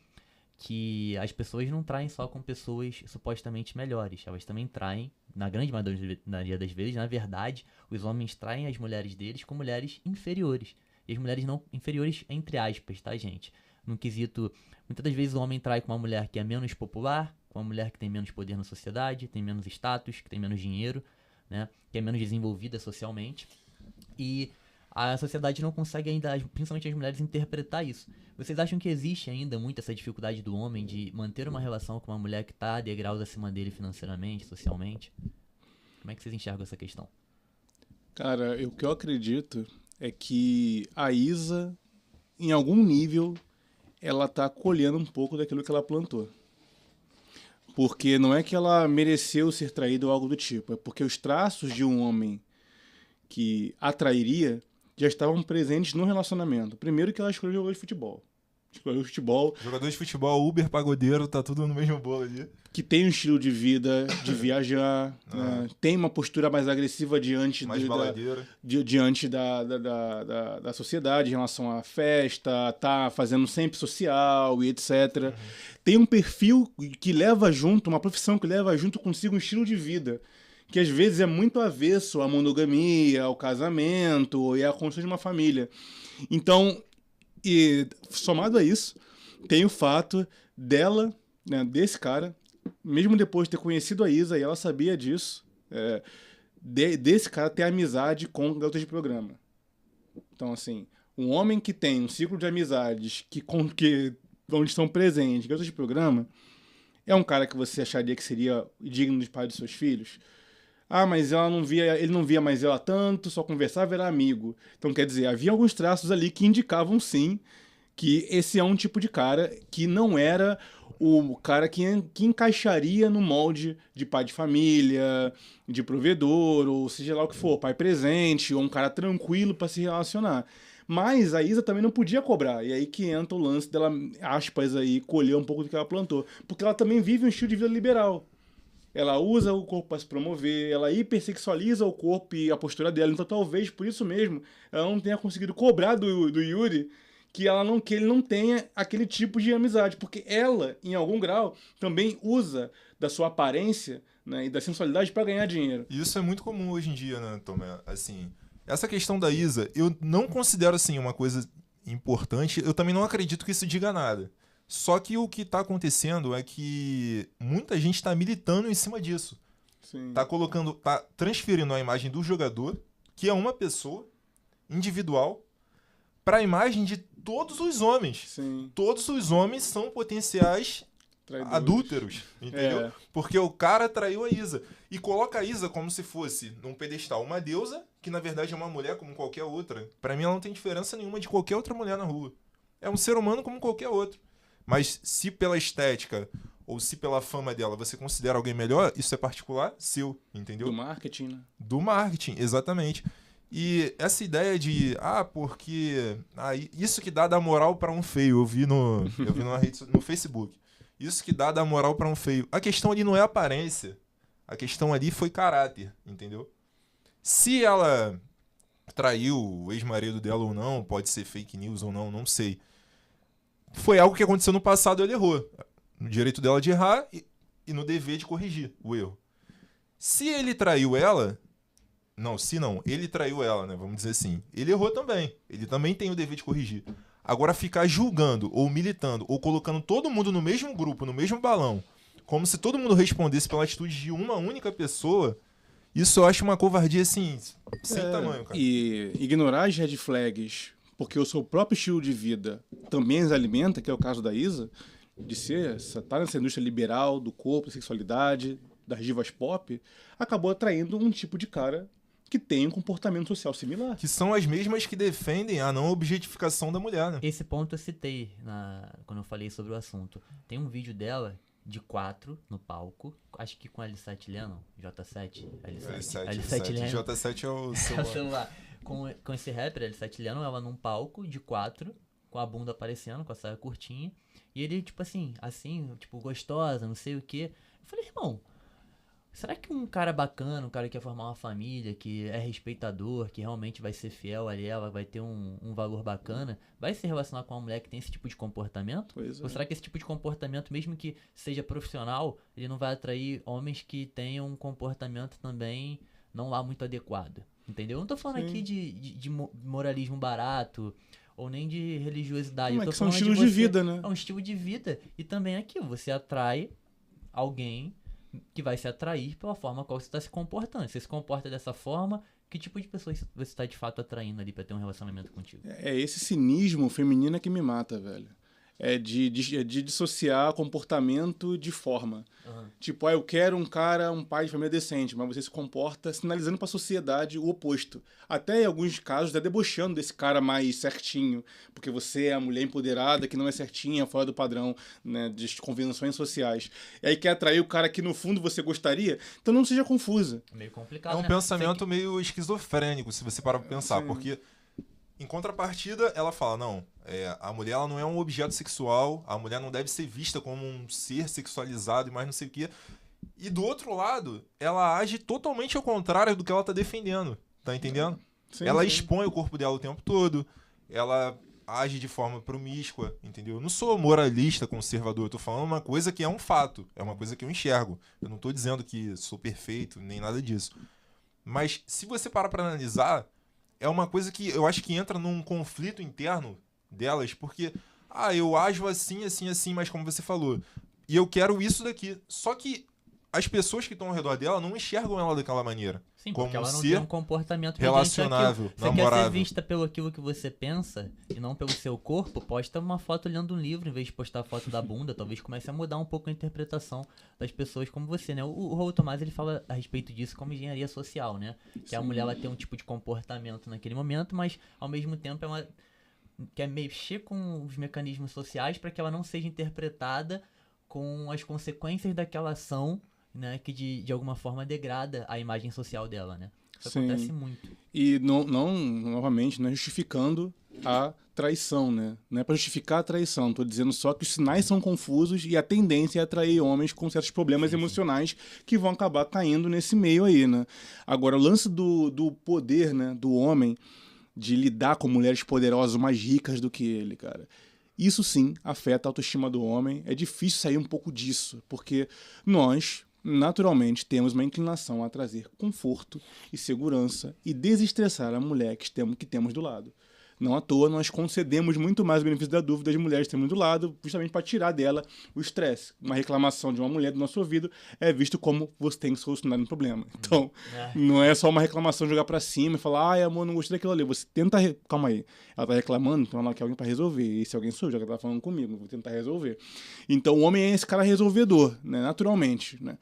que as pessoas não traem só com pessoas supostamente melhores. Elas também traem, na grande maioria das vezes, na verdade, os homens traem as mulheres deles com mulheres inferiores. E as mulheres não inferiores entre aspas, tá, gente? Num quesito, muitas das vezes o homem trai com uma mulher que é menos popular, com uma mulher que tem menos poder na sociedade, tem menos status, que tem menos dinheiro, né? Que é menos desenvolvida socialmente. E a sociedade não consegue ainda, principalmente as mulheres, interpretar isso. Vocês acham que existe ainda muito essa dificuldade do homem de manter uma relação com uma mulher que está a degraus acima dele financeiramente, socialmente? Como é que vocês enxergam essa questão? Cara, o que eu acredito é que a Isa, em algum nível, ela tá colhendo um pouco daquilo que ela plantou. Porque não é que ela mereceu ser traída ou algo do tipo, é porque os traços de um homem que a trairia já estavam presentes no relacionamento. Primeiro que ela escolheu jogador de futebol. Escolheu futebol. Jogador de futebol, Uber, pagodeiro, tá tudo no mesmo bolo ali. Que tem um estilo de vida, de viajar, né? Tem uma postura mais agressiva diante da sociedade em relação à festa, tá fazendo sempre social e etc. Tem um perfil que leva junto, uma profissão que leva junto consigo um estilo de vida que às vezes é muito avesso à monogamia, ao casamento e à construção de uma família. Então, e somado a isso, tem o fato dela, né, desse cara, mesmo depois de ter conhecido a Isa, e ela sabia disso, desse cara ter amizade com garotas de programa. Então, assim, um homem que tem um ciclo de amizades onde estão presentes garotas de programa, é um cara que você acharia que seria digno de pai dos seus filhos? Ah, mas ele não via mais ela tanto, só conversava, era amigo. Então, quer dizer, havia alguns traços ali que indicavam, sim, que esse é um tipo de cara que não era o cara que encaixaria no molde de pai de família, de provedor, ou seja lá o que for, pai presente, ou um cara tranquilo para se relacionar. Mas a Isa também não podia cobrar. E aí que entra o lance dela, aspas, aí, colher um pouco do que ela plantou. Porque ela também vive um estilo de vida liberal. Ela usa o corpo para se promover, ela hipersexualiza o corpo e a postura dela. Então talvez por isso mesmo ela não tenha conseguido cobrar do Yuri que ele não tenha aquele tipo de amizade. Porque ela, em algum grau, também usa da sua aparência, né, e da sensualidade para ganhar dinheiro. E isso é muito comum hoje em dia, né, Tomé? Assim, essa questão da Isa, eu não considero assim uma coisa importante. Eu também não acredito que isso diga nada. Só que o que está acontecendo é que muita gente está militando em cima disso. Sim. Tá transferindo a imagem do jogador, que é uma pessoa individual, para a imagem de todos os homens. Sim. Todos os homens são potenciais Traidores. adúlteros, entendeu? É. Porque o cara traiu a Isa. E coloca a Isa como se fosse, num pedestal, uma deusa, que na verdade é uma mulher como qualquer outra. Para mim ela não tem diferença nenhuma de qualquer outra mulher na rua. É um ser humano como qualquer outro. Mas se pela estética ou se pela fama dela você considera alguém melhor, isso é particular seu, entendeu? Do marketing, né? Do marketing, exatamente. E essa ideia de, porque isso que dá moral pra um feio, eu vi no Facebook. Isso que dá moral pra um feio. A questão ali não é aparência. A questão ali foi caráter, entendeu? Se ela traiu o ex-marido dela ou não, pode ser fake news ou não, não sei. Foi algo que aconteceu no passado, ele errou. No direito dela de errar e no dever de corrigir o erro. Se ele traiu ela... ele traiu ela, né? Vamos dizer assim. Ele errou também. Ele também tem o dever de corrigir. Agora, ficar julgando, ou militando, ou colocando todo mundo no mesmo grupo, no mesmo balão, como se todo mundo respondesse pela atitude de uma única pessoa, isso eu acho uma covardia, assim, sem tamanho, cara. E ignorar as red flags, porque o seu próprio estilo de vida também as alimenta, que é o caso da Isa, de estar nessa indústria liberal do corpo, da sexualidade, das divas pop, acabou atraindo um tipo de cara que tem um comportamento social similar. Que são as mesmas que defendem a não objetificação da mulher, né? Esse ponto eu citei quando eu falei sobre o assunto. Tem um vídeo dela de 4 no palco, acho que com a L7 Lennon, J7, L7 Lennon. J7 é o É o celular. celular. Com esse rapper, L7 Lennon, ela num palco de 4, com a bunda aparecendo, com a saia curtinha, e ele, tipo assim, tipo, gostosa, não sei o quê. Eu falei, irmão, será que um cara bacana, um cara que quer formar uma família, que é respeitador, que realmente vai ser fiel a ela, vai ter um valor bacana, vai se relacionar com uma mulher que tem esse tipo de comportamento? Pois é. Ou será que esse tipo de comportamento, mesmo que seja profissional, ele não vai atrair homens que tenham um comportamento também não lá muito adequado? Entendeu? Eu não tô falando Sim. aqui de moralismo barato, ou nem de religiosidade. Eu tô Que são falando estilos de vida, né? É um estilo de vida. E também aqui, você atrai alguém que vai se atrair pela forma qual você está se comportando. Você se comporta dessa forma, que tipo de pessoa você está de fato atraindo ali pra ter um relacionamento contigo? É esse cinismo feminino que me mata, velho. É de dissociar comportamento de forma. Uhum. Tipo, eu quero um pai de família decente, mas você se comporta sinalizando pra sociedade o oposto. Até em alguns casos, até debochando desse cara mais certinho, porque você é a mulher empoderada que não é certinha, fora do padrão, né, de convenções sociais. E aí quer atrair o cara que no fundo você gostaria, então não seja confusa. É meio complicado, É um né? pensamento meio esquizofrênico, se você parar pra pensar, Sim. porque em contrapartida, ela fala, não, a mulher ela não é um objeto sexual, a mulher não deve ser vista como um ser sexualizado e mais não sei o quê. E do outro lado, ela age totalmente ao contrário do que ela tá defendendo, tá entendendo? Sim, Ela sim. expõe o corpo dela o tempo todo, ela age de forma promíscua, entendeu? Eu não sou moralista, conservador, eu tô falando uma coisa que é um fato, é uma coisa que eu enxergo. Eu não tô dizendo que sou perfeito, nem nada disso. Mas se você parar pra analisar, é uma coisa que eu acho que entra num conflito interno delas, porque, eu ajo assim, assim, assim, mas como você falou, e eu quero isso daqui. Só que as pessoas que estão ao redor dela não enxergam ela daquela maneira. Sim, como porque ela não ser tem um comportamento relacionável, mediante aquilo. Você quer ser namorável. vista pelo aquilo que você pensa e não pelo seu corpo, posta uma foto lendo um livro em vez de postar a foto da bunda. Talvez comece a mudar um pouco a interpretação das pessoas como você, né? O Raul Tomás, ele fala a respeito disso como engenharia social, né? Que a mulher, ela tem um tipo de comportamento naquele momento, mas ao mesmo tempo ela quer mexer com os mecanismos sociais para que ela não seja interpretada com as consequências daquela ação, né, que de alguma forma degrada a imagem social dela, né? Isso Sim. acontece muito. E novamente, não é justificando a traição, né? Não é para justificar a traição. Estou dizendo só que os sinais são confusos e a tendência é atrair homens com certos problemas emocionais que vão acabar caindo nesse meio aí, né? Agora, o lance do poder, né, do homem de lidar com mulheres poderosas mais ricas do que ele, cara. Isso sim afeta a autoestima do homem. É difícil sair um pouco disso, porque nós, naturalmente, temos uma inclinação a trazer conforto e segurança e desestressar a mulher que temos do lado. Não à toa, nós concedemos muito mais o benefício da dúvida às mulheres que temos do lado, justamente para tirar dela o estresse. Uma reclamação de uma mulher do nosso ouvido é visto como você tem que solucionar um problema. Então, não é só uma reclamação jogar para cima e falar, ai, amor, não gostei daquilo ali. Você tenta... Calma aí. Ela tá reclamando, então ela quer alguém para resolver. E se alguém sou eu, já que ela tá falando comigo, vou tentar resolver. Então, o homem é esse cara resolvedor, né? Naturalmente, né?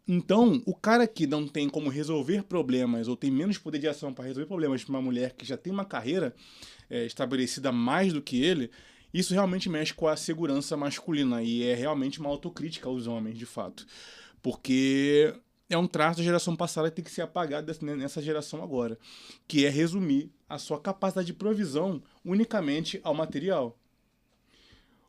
Então, o cara que não tem como resolver problemas ou tem menos poder de ação para resolver problemas de uma mulher que já tem uma carreira estabelecida mais do que ele, isso realmente mexe com a segurança masculina e é realmente uma autocrítica aos homens, de fato. Porque é um traço da geração passada que tem que ser apagado nessa geração agora, que é resumir a sua capacidade de provisão unicamente ao material.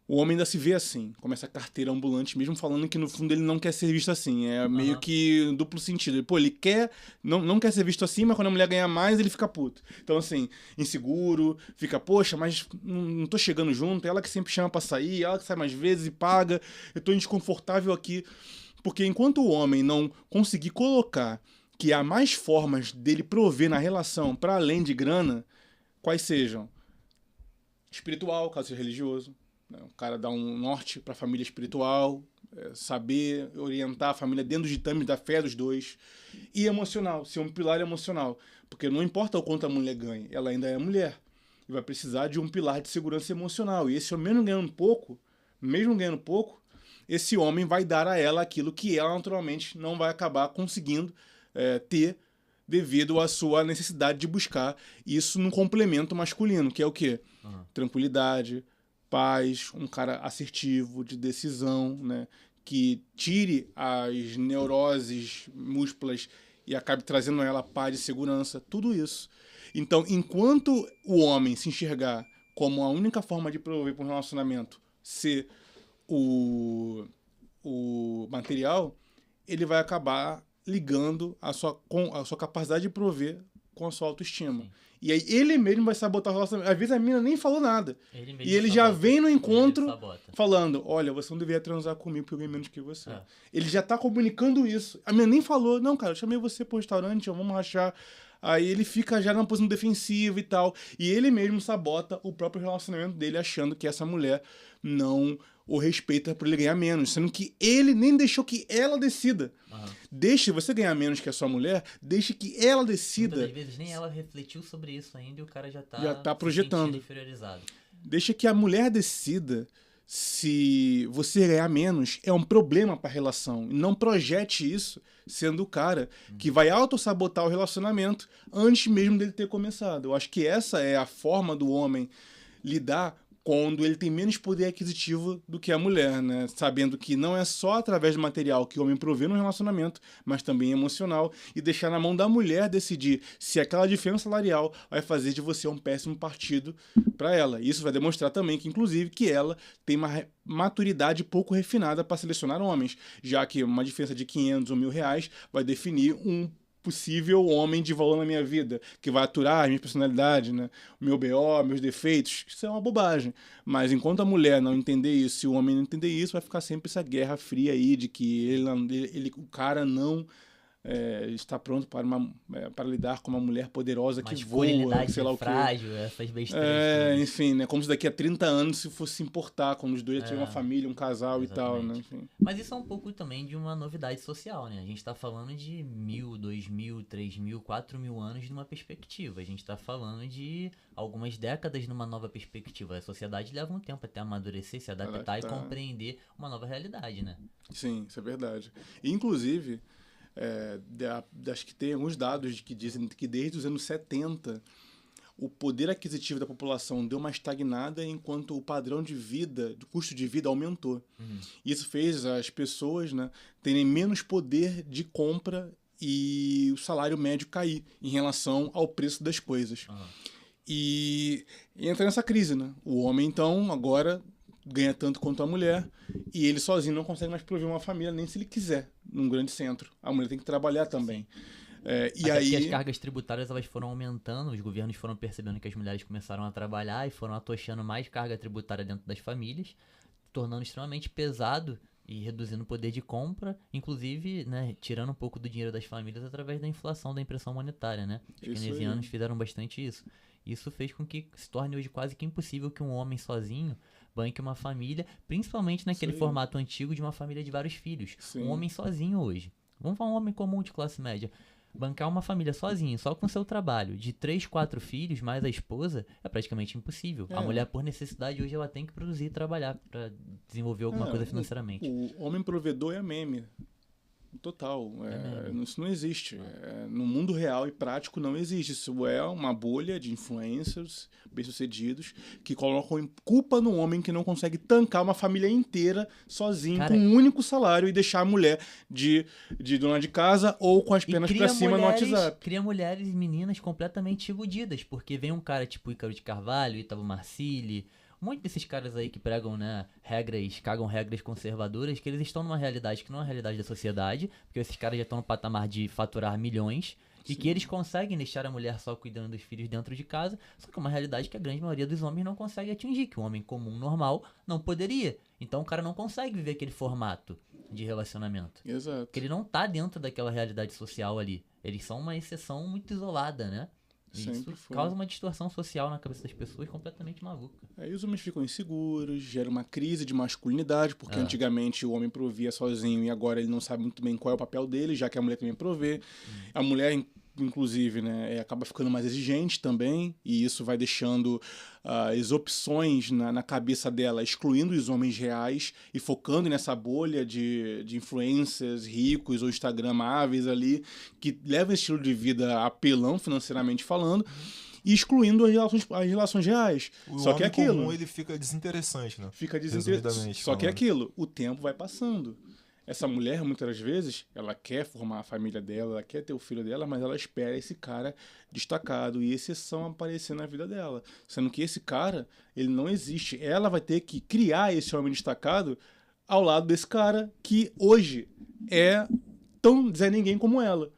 O homem ainda se vê assim, como essa carteira ambulante, mesmo falando que no fundo ele não quer ser visto assim. É meio que duplo sentido. Pô, ele quer, não quer ser visto assim, mas quando a mulher ganha mais, ele fica puto. Então, assim, inseguro, fica, poxa, mas não tô chegando junto, ela que sempre chama pra sair, ela que sai mais vezes e paga, eu tô desconfortável aqui. Porque enquanto o homem não conseguir colocar que há mais formas dele prover na relação para além de grana, quais sejam? Espiritual, caso seja religioso. O cara dá um norte para a família espiritual, saber orientar a família dentro dos ditames da fé dos dois. E emocional, ser um pilar emocional. Porque não importa o quanto a mulher ganha, ela ainda é mulher. E vai precisar de um pilar de segurança emocional. E esse homem, mesmo ganhando pouco, esse homem vai dar a ela aquilo que ela naturalmente não vai acabar conseguindo ter devido à sua necessidade de buscar isso num complemento masculino, que é o quê? Tranquilidade, paz, um cara assertivo, de decisão, né? Que tire as neuroses múltiplas e acabe trazendo a ela paz e segurança, tudo isso. Então, enquanto o homem se enxergar como a única forma de prover para um relacionamento ser o material, ele vai acabar ligando a sua capacidade de prover com a sua autoestima. Sim. E aí ele mesmo vai sabotar o relacionamento. Às vezes a mina nem falou nada. E ele já vem no encontro falando, olha, você não deveria transar comigo porque eu ganhei menos que você. Ele já tá comunicando isso. A mina nem falou, não, cara, eu chamei você pro restaurante, vamos rachar. Aí ele fica já na posição defensiva e tal. E ele mesmo sabota o próprio relacionamento dele, achando que essa mulher não o respeita por ele ganhar menos, sendo que ele nem deixou que ela decida. Deixe você ganhar menos que a sua mulher, deixe que ela decida. Muitas vezes nem ela refletiu sobre isso ainda e o cara já tá projetando. Inferiorizado. Deixa que a mulher decida se você ganhar menos é um problema para a relação. E não projete isso sendo o cara que vai autossabotar o relacionamento antes mesmo dele ter começado. Eu acho que essa é a forma do homem lidar quando ele tem menos poder aquisitivo do que a mulher, né? Sabendo que não é só através do material que o homem provê no relacionamento, mas também emocional, e deixar na mão da mulher decidir se aquela diferença salarial vai fazer de você um péssimo partido para ela. Isso vai demonstrar também que, inclusive, que ela tem uma maturidade pouco refinada para selecionar homens, já que uma diferença de 500 ou R$1.000 vai definir um possível homem de valor na minha vida, que vai aturar a minha personalidade, né? O meu BO, meus defeitos, isso é uma bobagem. Mas enquanto a mulher não entender isso e o homem não entender isso, vai ficar sempre essa guerra fria aí de que o cara não está pronto para lidar com uma mulher poderosa que voa, Masculinidade sei lá o quê. frágil, essas besteiras todas. Enfim, né? Como se daqui a 30 anos se fosse se importar, quando os dois já tinham uma família, um casal e tal, né? Enfim. Mas isso é um pouco também de uma novidade social, né? A gente tá falando de 1.000, 2.000, 3.000, 4.000 anos numa perspectiva. A gente tá falando de algumas décadas numa nova perspectiva. A sociedade leva um tempo até amadurecer, se adaptar e compreender uma nova realidade, né? Sim, isso é verdade. E, inclusive, acho que tem alguns dados que dizem que desde os anos 70 o poder aquisitivo da população deu uma estagnada enquanto o padrão de vida, o custo de vida aumentou. Isso fez as pessoas, né, terem menos poder de compra e o salário médio cair em relação ao preço das coisas. E entra nessa crise, né? O homem, então, agora ganha tanto quanto a mulher e ele sozinho não consegue mais prover uma família, nem se ele quiser, num grande centro. A mulher tem que trabalhar também. E aí... Porque as cargas tributárias elas foram aumentando, os governos foram percebendo que as mulheres começaram a trabalhar e foram atochando mais carga tributária dentro das famílias, tornando extremamente pesado e reduzindo o poder de compra, inclusive, né, tirando um pouco do dinheiro das famílias através da inflação, da impressão monetária, né? Os keynesianos fizeram bastante isso. Isso fez com que se torne hoje quase que impossível que um homem sozinho banque uma família, principalmente naquele formato antigo de uma família de vários filhos. Um homem sozinho hoje. Vamos falar um homem comum de classe média. Bancar uma família sozinho, só com seu trabalho, de 3, 4 filhos, mais a esposa, é praticamente impossível. A mulher, por necessidade, hoje ela tem que produzir e trabalhar para desenvolver alguma coisa financeiramente. O homem provedor é meme. Total. Isso não existe. No mundo real e prático não existe. Isso é uma bolha de influencers bem-sucedidos que colocam culpa no homem que não consegue tancar uma família inteira sozinho, com um único salário e deixar a mulher de dona de casa ou com as pernas pra cima no WhatsApp. Cria mulheres e meninas completamente iludidas, porque vem um cara tipo Ícaro de Carvalho, Ítalo Marcilli, um monte desses caras aí que pregam, né, cagam regras conservadoras, que eles estão numa realidade que não é a realidade da sociedade, porque esses caras já estão no patamar de faturar milhões, e que eles conseguem deixar a mulher só cuidando dos filhos dentro de casa, só que é uma realidade que a grande maioria dos homens não consegue atingir, que um homem comum, normal, não poderia. Então o cara não consegue viver aquele formato de relacionamento. Exato. Porque ele não tá dentro daquela realidade social ali. Eles são uma exceção muito isolada, né? Isso causa uma distorção social na cabeça das pessoas completamente maluca. Aí os homens ficam inseguros, gera uma crise de masculinidade, porque antigamente o homem provia sozinho e agora ele não sabe muito bem qual é o papel dele, já que a mulher também provê. A mulher, inclusive, né, acaba ficando mais exigente também, e isso vai deixando as opções na cabeça dela, excluindo os homens reais e focando nessa bolha de influencers ricos ou instagramáveis ali, que levam esse estilo de vida apelão financeiramente falando, e excluindo as relações reais. Só que é aquilo. Comum, ele fica desinteressante, né? Fica desinteressante. Só que é aquilo, o tempo vai passando. Essa mulher, muitas das vezes, ela quer formar a família dela, ela quer ter o filho dela, mas ela espera esse cara destacado e exceção aparecer na vida dela. Sendo que esse cara, ele não existe. Ela vai ter que criar esse homem destacado ao lado desse cara que hoje é tão Zé Ninguém como ela.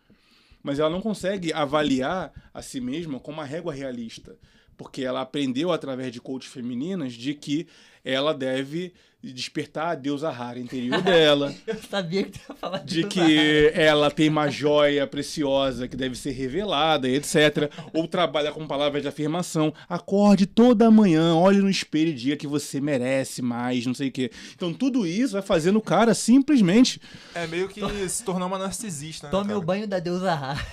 Mas ela não consegue avaliar a si mesma com uma régua realista. Porque ela aprendeu através de coaches femininas de que ela deve despertar a deusa rara interior dela. Eu sabia que tu ia falar de que ela tem uma joia preciosa que deve ser revelada, etc. Ou trabalha com palavras de afirmação. Acorde toda manhã, olhe no espelho e diga que você merece mais, não sei o quê. Então tudo isso vai fazendo o cara simplesmente... É meio que se tornar uma narcisista, né, Tome o banho da deusa rara.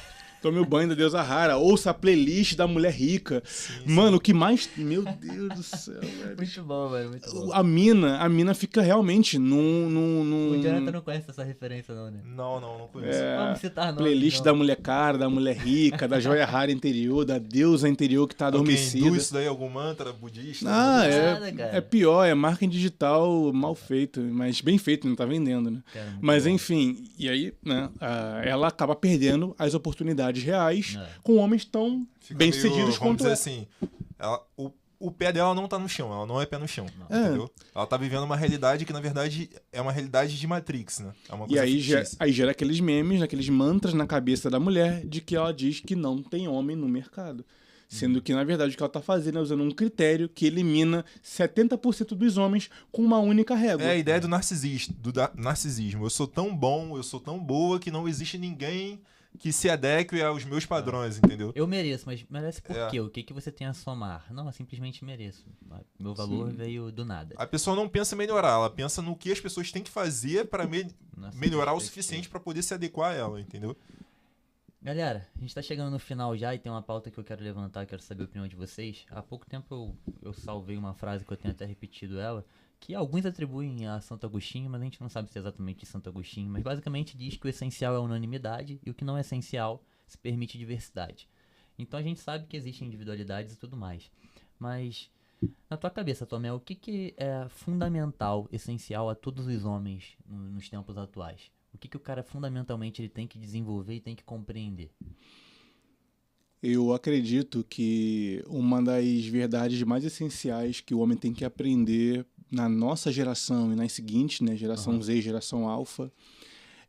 Tome o banho da deusa rara, ouça a playlist da mulher rica. Mano, o que mais... Meu Deus do céu, velho. Muito bom, velho, muito bom. A mina fica realmente num... O Jonathan não conhece essa referência não, né? Não conheço. Vamos citar nomes, playlist não. da mulher cara, da mulher rica, da joia rara interior, da deusa interior que tá adormecida. Hindu, isso daí é algum mantra budista? É pior, é marketing digital mal feito, mas bem feito, não tá vendendo, né? Cara, mas enfim, e aí, né, ela acaba perdendo as oportunidades reais com homens tão bem-sucedidos quanto dizer assim, o pé dela não tá no chão, ela não é pé no chão, entendeu? Ela tá vivendo uma realidade que, na verdade, é uma realidade de Matrix, né? É uma coisa aí gera aqueles memes, aqueles mantras na cabeça da mulher de que ela diz que não tem homem no mercado. Sendo que, na verdade, o que ela está fazendo é usando um critério que elimina 70% dos homens com uma única régua. É a ideia do narcisismo. Eu sou tão bom, eu sou tão boa que não existe ninguém que se adeque aos meus padrões, entendeu? Eu mereço, mas merece por quê? O que que você tem a somar? Não, eu simplesmente mereço. Meu valor veio do nada. A pessoa não pensa em melhorar, ela pensa no que as pessoas têm que fazer para melhorar o suficiente para poder se adequar a ela, entendeu? Galera, a gente tá chegando no final já e tem uma pauta que eu quero levantar, quero saber a opinião de vocês. Há pouco tempo eu salvei uma frase que eu tenho até repetido ela, que alguns atribuem a Santo Agostinho, mas a gente não sabe se é exatamente de Santo Agostinho, mas basicamente diz que o essencial é a unanimidade e o que não é essencial se permite diversidade. Então a gente sabe que existem individualidades e tudo mais, mas na tua cabeça, Tomé, o que é fundamental, essencial a todos os homens nos tempos atuais? O que o cara fundamentalmente ele tem que desenvolver e tem que compreender? Eu acredito que uma das verdades mais essenciais que o homem tem que aprender na nossa geração e nas seguintes, né, geração Z, geração Alfa,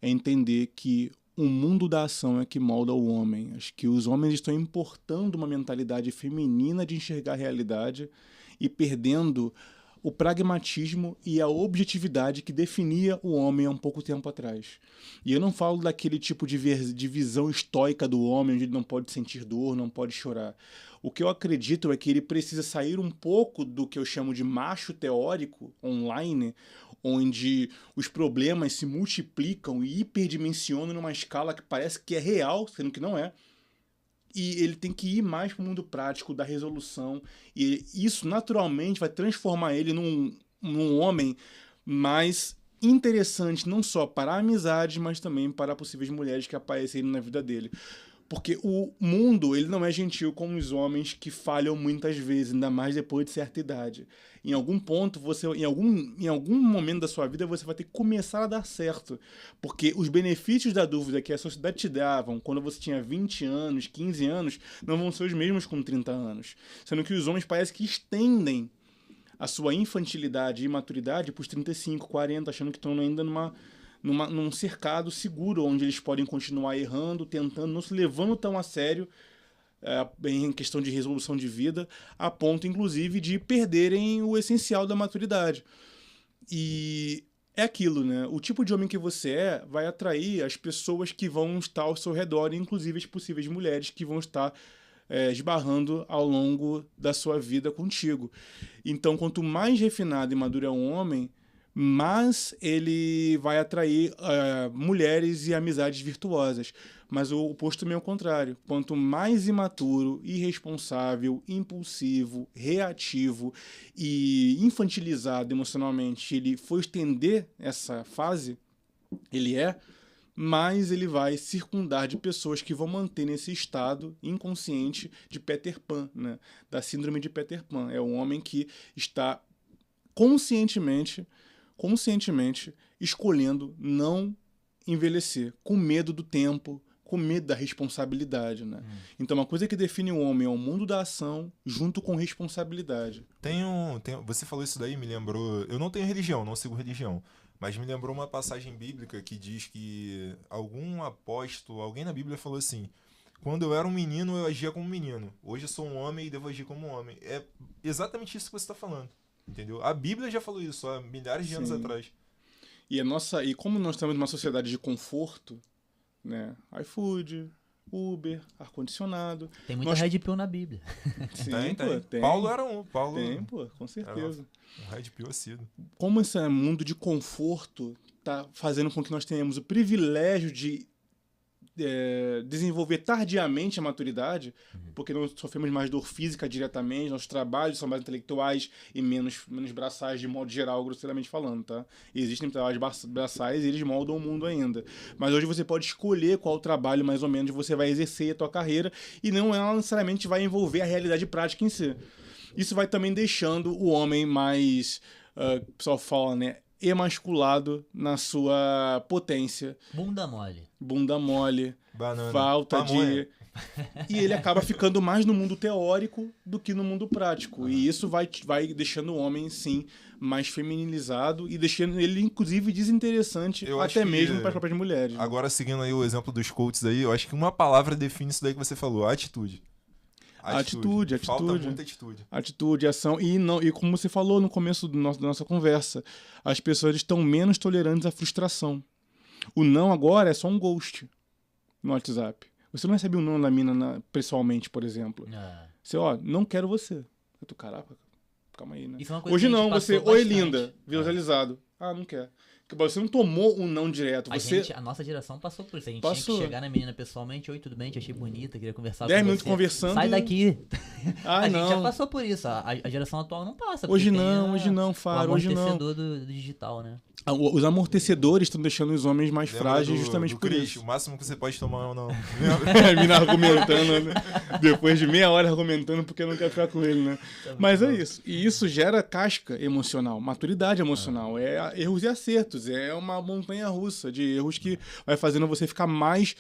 é entender que o mundo da ação é que molda o homem. Acho que os homens estão importando uma mentalidade feminina de enxergar a realidade e perdendo o pragmatismo e a objetividade que definia o homem há um pouco tempo atrás. E eu não falo daquele tipo de visão estoica do homem, onde ele não pode sentir dor, não pode chorar. O que eu acredito é que ele precisa sair um pouco do que eu chamo de macho teórico online, onde os problemas se multiplicam e hiperdimensionam numa escala que parece que é real, sendo que não é. E ele tem que ir mais para o mundo prático da resolução. E isso, naturalmente, vai transformar ele num homem mais interessante, não só para a amizade, mas também para possíveis mulheres que aparecerem na vida dele. Porque o mundo, ele não é gentil com os homens que falham muitas vezes, ainda mais depois de certa idade. Em algum ponto, em algum momento da sua vida, você vai ter que começar a dar certo. Porque os benefícios da dúvida que a sociedade te davam quando você tinha 20 anos, 15 anos, não vão ser os mesmos com 30 anos. Sendo que os homens parece que estendem a sua infantilidade e imaturidade para os 35, 40, achando que estão ainda num cercado seguro, onde eles podem continuar errando, tentando, não se levando tão a sério em questão de resolução de vida, a ponto, inclusive, de perderem o essencial da maturidade. E é aquilo, né? O tipo de homem que você vai atrair as pessoas que vão estar ao seu redor, inclusive as possíveis mulheres que vão estar esbarrando ao longo da sua vida contigo. Então, quanto mais refinado e maduro é um homem, mas ele vai atrair mulheres e amizades virtuosas. Mas o oposto também é o contrário. Quanto mais imaturo, irresponsável, impulsivo, reativo e infantilizado emocionalmente ele for estender essa fase, mais ele vai circundar de pessoas que vão manter nesse estado inconsciente de Peter Pan, né? Da síndrome de Peter Pan. É um homem que está conscientemente escolhendo não envelhecer, com medo do tempo, com medo da responsabilidade, né? Então, uma coisa que define o homem é o mundo da ação junto com responsabilidade. Você falou isso daí, me lembrou... Eu não tenho religião, não sigo religião, mas me lembrou uma passagem bíblica que diz que algum apóstolo, alguém na Bíblia falou assim: quando eu era um menino, eu agia como um menino. Hoje eu sou um homem e devo agir como um homem. É exatamente isso que você está falando. Entendeu? A Bíblia já falou isso há milhares de anos atrás. E como nós estamos numa sociedade de conforto, né? iFood, Uber, ar-condicionado. Tem muita Red Pill na Bíblia. Sim, tem. Paulo era um. Tem, com certeza. Um Red Pill assíduo. Como esse mundo de conforto está fazendo com que nós tenhamos o privilégio de desenvolver tardiamente a maturidade, porque não sofremos mais dor física diretamente, nossos trabalhos são mais intelectuais e menos braçais, de modo geral, grosseiramente falando, tá? Existem trabalhos braçais e eles moldam o mundo ainda. Mas hoje você pode escolher qual trabalho, mais ou menos, você vai exercer a tua carreira e não necessariamente vai envolver a realidade prática em si. Isso vai também deixando o homem mais, o pessoal fala, né, emasculado na sua potência. Bunda mole. Banana. Falta de... E ele acaba ficando mais no mundo teórico do que no mundo prático. E isso vai deixando o homem, sim, mais feminilizado e deixando ele, inclusive, desinteressante, até mesmo para as próprias mulheres. Agora, seguindo aí o exemplo dos coaches aí, eu acho que uma palavra define isso daí que você falou: atitude. Atitude. Falta muita atitude. Atitude, ação. E como você falou no começo da nossa conversa, as pessoas estão menos tolerantes à frustração. O não agora é só um ghost no WhatsApp. Você não recebe um não da mina pessoalmente, por exemplo. Você, não quero você. Eu tô, caraca, calma aí, né? Isso é uma coisa Hoje que a gente não, você, passou oi bastante. linda, visualizado. Não quer. Porque você não tomou um não direto. A nossa geração passou por isso. A gente Passou. tinha que chegar na menina pessoalmente. Oi, tudo bem? Te achei bonita, queria conversar 10 com minutos você. conversando. Sai daqui. A não. gente já passou por isso. A geração atual não passa. Hoje porque tem não, Faro, o hoje não. amortecedor do digital, né? Os amortecedores estão deixando os homens mais Lembra frágeis do justamente por Chris, isso. O máximo que você pode tomar ou não. Mina argumentando, né? Depois de meia hora argumentando porque não quer ficar com ele, né? Mas é isso. E isso gera casca emocional, maturidade emocional. É erros e acertos. É uma montanha russa de erros que vai fazendo você ficar mais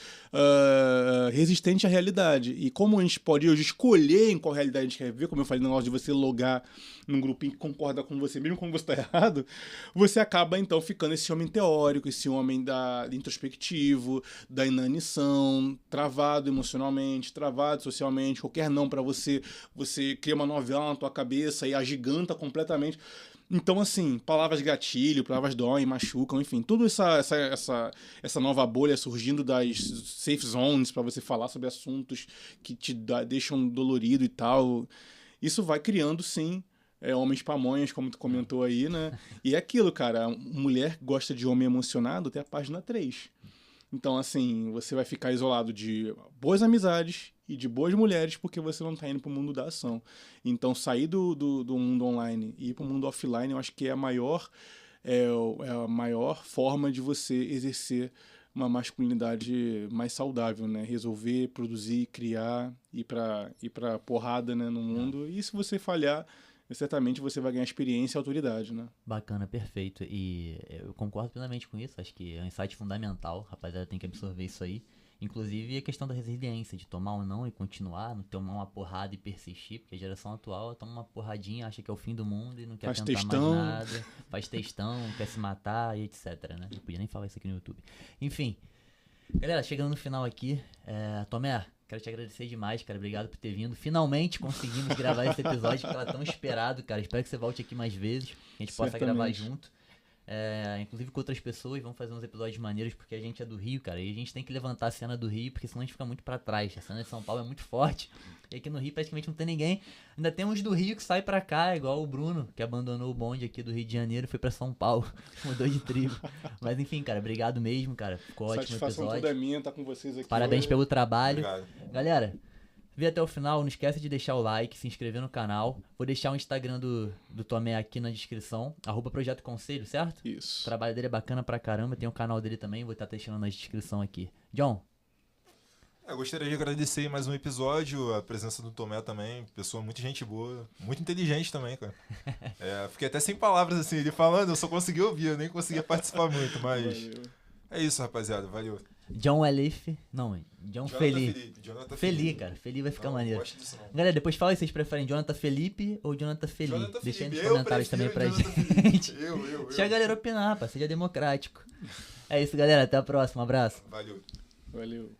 resistente à realidade. E como a gente pode hoje escolher em qual realidade a gente quer ver, como eu falei no negócio de você logar num grupinho que concorda com você, mesmo quando você está errado, você acaba então ficando esse homem teórico, esse homem introspectivo, da inanição, travado emocionalmente, travado socialmente, qualquer não para você cria uma novela na tua cabeça e agiganta completamente. Então, assim, palavras gatilho, palavras doem, machucam, enfim, tudo essa nova bolha surgindo das safe zones para você falar sobre assuntos que te deixam dolorido e tal, isso vai criando, sim, homens pamonhas, como tu comentou aí, né? E é aquilo, cara, mulher gosta de homem emocionado até a página 3. Então, assim, você vai ficar isolado de boas amizades e de boas mulheres porque você não tá indo pro mundo da ação. Então, sair do mundo online e ir pro mundo offline, eu acho que é a maior forma de você exercer uma masculinidade mais saudável, né? Resolver, produzir, criar, ir pra porrada, né, no mundo. E se você falhar, certamente você vai ganhar experiência e autoridade, né? Bacana, perfeito. E eu concordo plenamente com isso. Acho que é um insight fundamental. Rapaziada, tem que absorver isso aí. Inclusive a questão da resiliência, de tomar ou não e continuar, não tomar uma porrada e persistir, porque a geração atual toma uma porradinha, acha que é o fim do mundo e não quer tentar mais nada, faz textão, quer se matar e etc, né? Não podia nem falar isso aqui no YouTube. Enfim, galera, chegando no final aqui, Tomé, quero te agradecer demais, cara. Obrigado por ter vindo. Finalmente conseguimos gravar esse episódio que tava tão esperado, cara. Espero que você volte aqui mais vezes, que a gente possa gravar junto. Inclusive com outras pessoas, vamos fazer uns episódios maneiros, porque a gente é do Rio, cara, e a gente tem que levantar a cena do Rio, porque senão a gente fica muito pra trás. A cena de São Paulo é muito forte, e aqui no Rio praticamente não tem ninguém. Ainda tem uns do Rio que saem pra cá, igual o Bruno, que abandonou o bonde aqui do Rio de Janeiro e foi pra São Paulo, mudou de tribo. Mas enfim, cara, obrigado mesmo, cara, ficou ótimo o episódio. Satisfação toda é minha estar com vocês aqui. Parabéns pelo trabalho. Obrigado. Galera, vê até o final, não esquece de deixar o like, se inscrever no canal. Vou deixar o Instagram do Tomé aqui na descrição, @Projeto Conselho, certo? Isso. O trabalho dele é bacana pra caramba, tem o canal dele também, vou estar deixando na descrição aqui. John? Eu gostaria de agradecer mais um episódio, a presença do Tomé também, pessoa muito gente boa, muito inteligente também, cara. Fiquei até sem palavras assim, ele falando, eu só consegui ouvir, eu nem conseguia participar muito, mas Valeu. é isso, rapaziada, valeu. John Elif, não, John Feli. Jonathan Feli, cara, Feli vai ficar Não, maneiro. gosto disso não. Galera, depois fala aí se vocês preferem Jonathan Felipe ou Jonathan Feli. Jonathan Deixa aí nos Felipe, comentários também pra Jonathan gente. Felipe. Eu. Deixa a galera opinar, rapaz, seja democrático. É isso, galera, até a próxima, abraço. Valeu. Valeu.